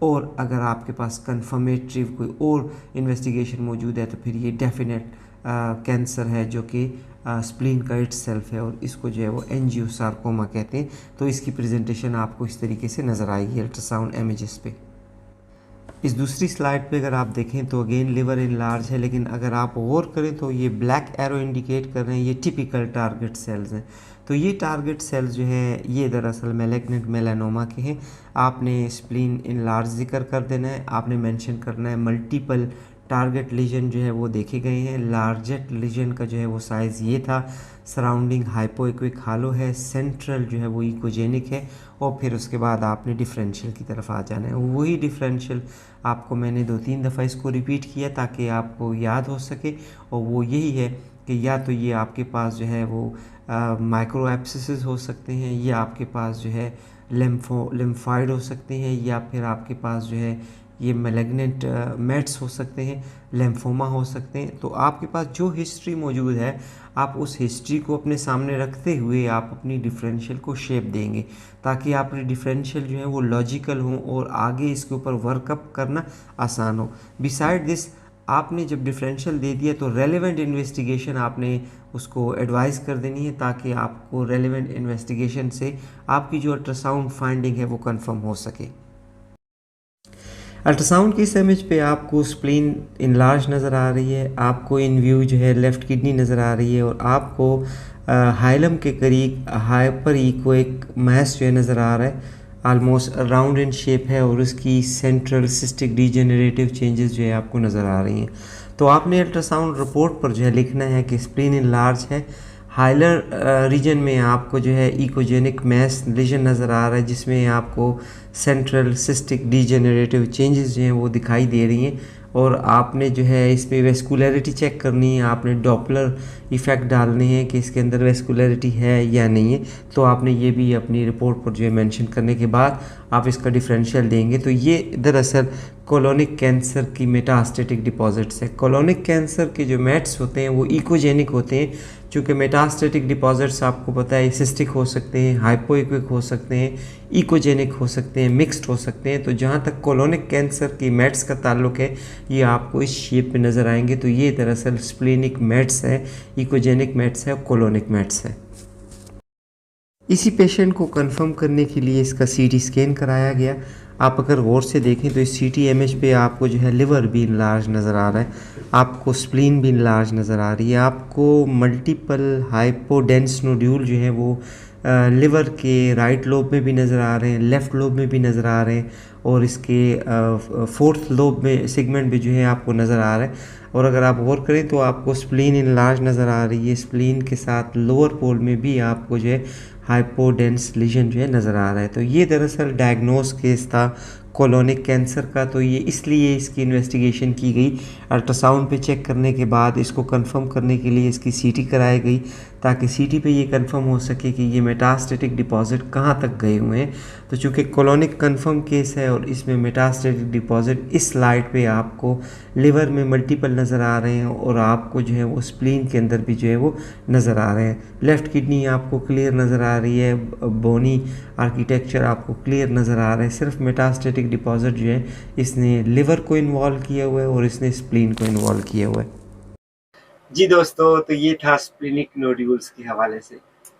और अगर आपके पास कन्फर्मेटरी कोई और इन्वेस्टिगेशन मौजूद है तो फिर ये डेफिनेट कैंसर है जो कि स्प्लीन का इट्सेल्फ है, और इसको जो है वो एंजियोसार्कोमा कहते हैं। तो इसकी प्रेजेंटेशन आपको इस तरीके से नज़र आएगी अल्ट्रासाउंड इमेजेस पे। इस दूसरी स्लाइड पे अगर आप देखें तो अगेन लिवर इन लार्ज है, लेकिन अगर आप गौर करें तो ये ब्लैक एरो इंडिकेट कर रहे हैं, ये टिपिकल टारगेट सेल्स हैं। तो ये टारगेट सेल्स जो है ये दरअसल मैलिग्नेंट मेलानोमा के हैं। आपने स्प्लीन इन लार्ज जिक्र कर देना है, आपने मेंशन करना है मल्टीपल टारगेट लीजन जो है वो देखे गए हैं। लार्जेस्ट लीजन का जो है वो साइज़ ये था, सराउंडिंग हाइपोइक्विक हालो है, सेंट्रल जो है वो इकोजेनिक है, और फिर उसके बाद आपने डिफरेंशियल की तरफ आ जाना है। वही डिफरेंशियल आपको मैंने 2-3 दफ़ा इसको रिपीट किया ताकि आपको याद हो सके, और वो यही है कि या तो ये आपके पास जो है वो माइक्रो एब्सिसेस हो सकते हैं, या आपके पास जो है लिम्फाइड हो सकते हैं, या फिर आपके पास जो है ये मैलिग्नेंट मेट्स हो सकते हैं, लिम्फोमा हो सकते हैं। तो आपके पास जो हिस्ट्री मौजूद है, आप उस हिस्ट्री को अपने सामने रखते हुए आप अपनी डिफरेंशियल को शेप देंगे, ताकि आपकी डिफरेंशियल जो है वो लॉजिकल हो और आगे इसके ऊपर वर्कअप करना आसान हो। बिसाइड दिस, आपने जब डिफरेंशियल दे दिया तो रेलेवेंट इन्वेस्टिगेशन आपने उसको एडवाइस कर देनी है, ताकि आपको रेलेवेंट इन्वेस्टिगेशन से आपकी जो अल्ट्रासाउंड फाइंडिंग है वो कंफर्म हो सके। अल्ट्रासाउंड की इस इमेज पे आपको स्प्लीन इनलार्ज नज़र आ रही है, आपको इन व्यू जो है लेफ़्ट किडनी नज़र आ रही है, और आपको हाइलम के करीब हाइपर इकोइक मैस जो है नज़र आ रहा है, आलमोस्ट राउंड इन शेप है, और उसकी सेंट्रल सिस्टिक डिजेनरेटिव चेंजेस जो है आपको नज़र आ रही हैं। तो आपने अल्ट्रासाउंड रिपोर्ट पर जो है लिखना है कि स्प्लीन इनलार्ज है। हाइलर रीजन में आपको जो है इकोजेनिक मैस लीजन नज़र आ रहा है, जिसमें आपको सेंट्रल सिस्टिक डिजेनरेटिव चेंजेस जो हैं वो दिखाई दे रही हैं, और आपने जो है इसमें वेस्कुलरिटी चेक करनी है, आपने डॉपलर इफ़ेक्ट डालने हैं कि इसके अंदर वेस्कुलरिटी है या नहीं है। तो आपने ये भी अपनी रिपोर्ट पर जो है मेंशन करने के बाद आप इसका डिफरेंशियल देंगे। तो ये दरअसल कोलोनिक कैंसर की मेटास्टेटिक डिपॉजिट्स है। कोलोनिक कैंसर के जो मेट्स होते हैं वो इकोजेनिक होते हैं, चूँकि मेटास्टेटिक डिपॉजिट्स आपको पता है सिस्टिक हो सकते हैं, हाइपोइक्विक हो सकते हैं, इकोजेनिक हो सकते हैं, मिक्स्ड हो सकते हैं। तो जहाँ तक कोलोनिक कैंसर की मेट्स का ताल्लुक है, ये आपको इस शेप में नज़र आएंगे। तो ये दरअसल स्प्लेनिक मेट्स है, इकोजेनिक मेट्स है और कोलोनिक मेट्स है। इसी पेशेंट को कंफर्म करने के लिए इसका सीटी स्कैन कराया गया। आप अगर गौर से देखें तो इस सीटी इमेज पे आपको जो है लिवर भी इनलार्ज नज़र आ रहा है, आपको स्प्लीन भी इनलार्ज नज़र आ रही है, आपको मल्टीपल हाइपोडेंस नोड्यूल जो है वो लिवर के राइट लोब में भी नज़र आ रहे हैं, लेफ़्ट लोब में भी नज़र आ रहे हैं, और इसके फोर्थ लोब में सेगमेंट भी जो है आपको नज़र आ रहा है। और अगर आप गौर करें तो आपको स्प्लीन इनलार्ज नज़र आ रही है, स्प्लीन के साथ लोअर पोल में भी आपको जो है हाइपोडेंस लीजन जो है नज़र आ रहा है। तो ये दरअसल डायग्नोस केस था कोलोनिक कैंसर का। तो ये इसलिए इसकी इन्वेस्टिगेशन की गई, अल्ट्रासाउंड पे चेक करने के बाद इसको कंफर्म करने के लिए इसकी सीटी कराई गई, ताकि सीटी पे ये कंफर्म हो सके कि ये मेटास्टेटिक डिपॉजिट कहाँ तक गए हुए हैं। तो चूँकि कोलोनिक कंफर्म केस है और इसमें मेटास्टेटिक डिपॉजिट इस स्लाइड पे आपको लिवर में मल्टीपल नज़र आ रहे हैं, और आपको जो है वो स्प्लीन के अंदर भी जो है वो नज़र आ रहे हैं। लेफ़्ट किडनी आपको क्लियर नज़र आ रही है, बोनी आर्किटेक्चर आपको क्लियर नज़र आ रहा है। सिर्फ मेटास्टेटिक डिपॉजिट जो है इसने लिवर को इन्वॉल्व किया हुआ है और इसने स्प्लीन को इन्वॉल्व किया हुआ है। जी दोस्तों, तो ये था स्प्लीनिक नोड्यूल्स के हवाले से।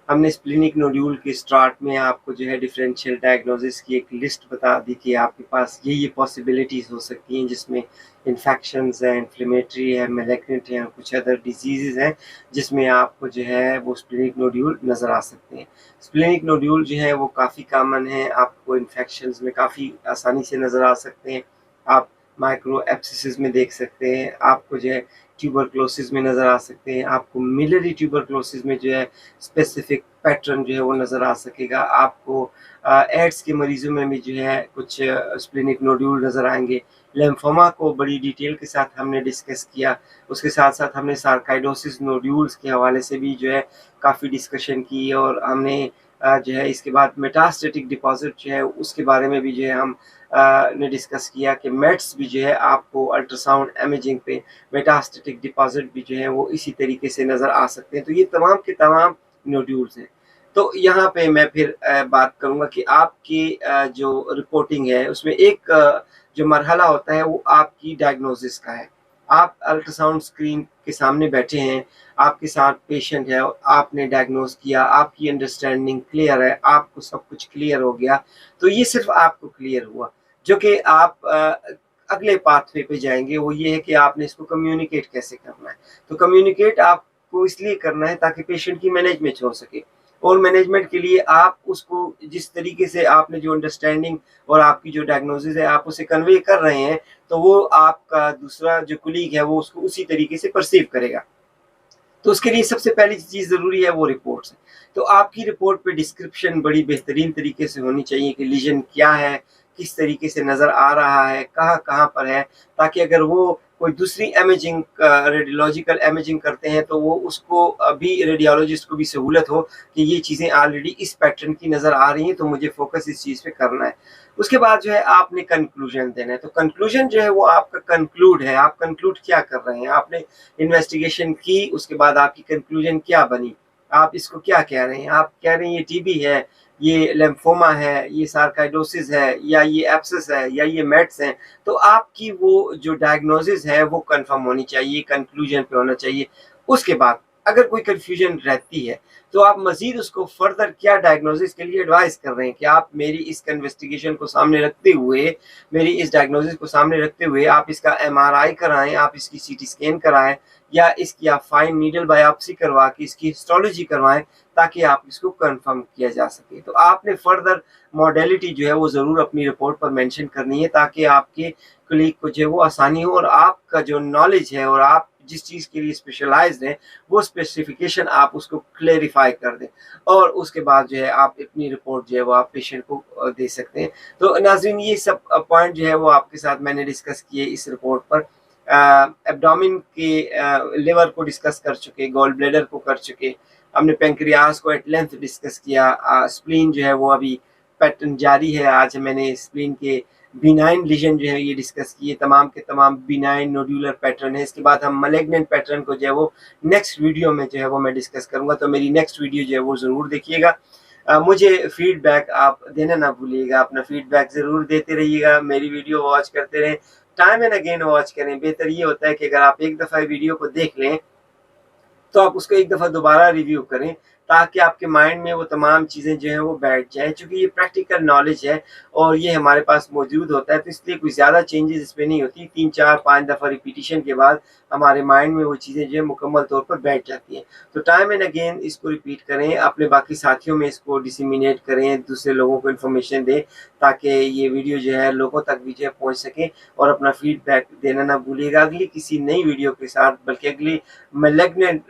हमने स्प्लीनिक नोड्यूल के स्टार्ट में आपको जो है डिफरेंशियल डायग्नोसिस की एक लिस्ट बता दी कि आपके पास ये पॉसिबिलिटीज़ हो सकती हैं, जिसमें इन्फेक्शंस हैं, इन्फ्लेमेटरी है, मैलिग्नेंट है, कुछ अदर डिजीज़ हैं, जिसमें आपको जो है वो स्प्लीनिक नोड्यूल नज़र आ सकते हैं। स्प्लीनिक नोड्यूल जो है वो काफ़ी कॉमन है, आपको इन्फेक्शंस में काफ़ी आसानी से नज़र आ सकते हैं। आप माइक्रो एब्सिसेस में देख सकते हैं, आपको जो है ट्यूबरक्लोसिस में नज़र आ सकते हैं, आपको मिलियरी ट्यूबरक्लोसिस में जो है स्पेसिफिक पैटर्न जो है वो नज़र आ सकेगा। आपको एड्स के मरीज़ों में भी जो है कुछ स्प्लीनिक नोड्यूल नज़र आएंगे। लिम्फोमा को बड़ी डिटेल के साथ हमने डिस्कस किया, उसके साथ साथ हमने सार्काइडोसिस नोड्यूल्स के हवाले से भी जो है काफ़ी डिस्कशन की, और हमने जो है इसके बाद मेटास्टेटिक डिपॉजिट जो है उसके बारे में भी जो है हम ने डिस्कस किया कि मेट्स भी जो है आपको अल्ट्रासाउंड इमेजिंग पे मेटास्टेटिक डिपॉजिट भी जो है वो इसी तरीके से नज़र आ सकते हैं। तो ये तमाम के तमाम नोड्यूल्स हैं। तो यहाँ पे मैं फिर बात करूँगा कि आपकी जो रिपोर्टिंग है उसमें एक जो मरहला होता है वो आपकी डायग्नोसिस का है। आप अल्ट्रासाउंड स्क्रीन के सामने बैठे हैं, आपके साथ पेशेंट है, आपने डायग्नोस किया, आपकी अंडरस्टैंडिंग क्लियर है, आपको सब कुछ क्लियर हो गया। तो ये सिर्फ आपको क्लियर हुआ, जो कि आप अगले पाथवे पे जाएंगे, वो ये है कि आपने इसको कम्युनिकेट कैसे करना है। तो कम्युनिकेट आपको इसलिए करना है ताकि पेशेंट की मैनेजमेंट हो सके। और मैनेजमेंट के लिए आप उसको जिस तरीके से आपने जो अंडरस्टैंडिंग और आपकी जो डायग्नोसिस है आप उसे कन्वे कर रहे हैं, तो वो आपका दूसरा जो कुलीग है वो उसको उसी तरीके से परसीव करेगा। तो उसके लिए सबसे पहली चीज़ ज़रूरी है वो रिपोर्ट्स है। तो आपकी रिपोर्ट पे डिस्क्रिप्शन बड़ी बेहतरीन तरीके से होनी चाहिए कि लीजन क्या है, किस तरीके से नज़र आ रहा है, कहाँ-कहाँ पर है, ताकि अगर वो कोई दूसरी इमेजिंग रेडियोलॉजिकल इमेजिंग करते हैं तो वो उसको भी रेडियोलॉजिस्ट को भी सहूलत हो कि ये चीज़ें ऑलरेडी इस पैटर्न की नज़र आ रही हैं, तो मुझे फोकस इस चीज़ पे करना है। उसके बाद जो है आपने कंक्लूजन देना है, तो कंक्लूजन जो है वो आपका कंक्लूड है, आप कंक्लूड क्या कर रहे हैं, आपने इन्वेस्टिगेशन की, उसके बाद आपकी कंक्लूजन क्या बनी, आप इसको क्या कह रहे हैं, आप कह रहे हैं ये टीबी है, ये लिम्फोमा है, ये सार्काइडोसिस है, या ये एब्सेस है, या ये मेट्स हैं, तो आपकी वो जो डायग्नोसिस है वो कंफर्म होनी चाहिए, कंक्लूजन पे होना चाहिए। उसके बाद अगर कोई कंफ्यूजन रहती है तो आप मजीद उसको फर्दर क्या डायग्नोसिस के लिए एडवाइस कर रहे हैं कि आप मेरी इस इन्वेस्टिगेशन को सामने रखते हुए, मेरी इस डायग्नोसिस को सामने रखते हुए आप इसका एमआरआई कराएं, आप इसकी सीटी स्कैन कराएं, या इसकी आप फाइन नीडल बायोप्सी करवा के इसकी हिस्टोलॉजी करवाएं, ताकि आप इसको कंफर्म किया जा सके। तो आपने फर्दर मॉडलिटी जो है वो ज़रूर अपनी रिपोर्ट पर मेंशन करनी है, ताकि आपके कलीग को जो है वो आसानी हो और आपका जो नॉलेज है और आप जिस चीज़ के लिए स्पेशलाइज्ड हैं वो स्पेसिफिकेशन आप उसको क्लेरिफाई कर दें, और उसके बाद जो है आप अपनी रिपोर्ट जो है वो आप पेशेंट को दे सकते हैं। तो नाज़रीन, ये सब पॉइंट जो है वो आपके साथ मैंने डिस्कस किए इस रिपोर्ट पर। एब्डोमेन के लिवर को डिस्कस कर चुके, गॉल ब्लैडर को कर चुके, हमने पेंक्रियास को एट लेंथ डिस्कस किया, स्प्लीन जो है वो अभी पैटर्न जारी है। आज मैंने स्प्लीन के बिनाइन लीजन जो है ये डिस्कस किए, तमाम के तमाम बिनाइन नोड्यूलर पैटर्न है। इसके बाद हम मलिग्नेंट पैटर्न को जो है वो नेक्स्ट वीडियो में जो है वो मैं डिस्कस करूंगा, तो मेरी नेक्स्ट वीडियो जो है वो ज़रूर देखिएगा। मुझे फीडबैक आप देना ना भूलिएगा, अपना फीडबैक ज़रूर देते रहिएगा, मेरी वीडियो वॉच करते रहें, टाइम एंड अगेन वॉच करें। बेहतर ये होता है कि अगर आप एक दफ़ा वीडियो को देख लें तो आप उसको एक दफ़ा दोबारा रिव्यू करें, ताकि आपके माइंड में वो तमाम चीज़ें जो हैं वो बैठ जाएँ। चूँकि ये प्रैक्टिकल नॉलेज है और ये हमारे पास मौजूद होता है, तो इसलिए कोई ज़्यादा चेंजेज़ इसमें नहीं होती। 3, 4, 5 दफ़ा रिपीटिशन के बाद हमारे माइंड में वो चीज़ें जो है मुकम्मल तौर पर बैठ जाती हैं। तो टाइम एंड अगेन इसको रिपीट करें, अपने बाकी साथियों में इसको डिसेमिनेट करें, दूसरे लोगों को इन्फॉर्मेशन दें, ताकि ये वीडियो जो है लोगों तक भी जो है पहुँच सके, और अपना फीडबैक देना ना भूलिएगा। अगली किसी नई वीडियो के साथ, बल्कि अगली मैलिग्नेंट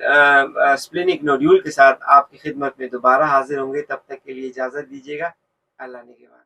स्प्लेनिक नोड्यूल के साथ आपकी खिदमत में दोबारा हाजिर होंगे। तब तक के लिए इजाज़त दीजिएगा। अल्लाह ने के बाद।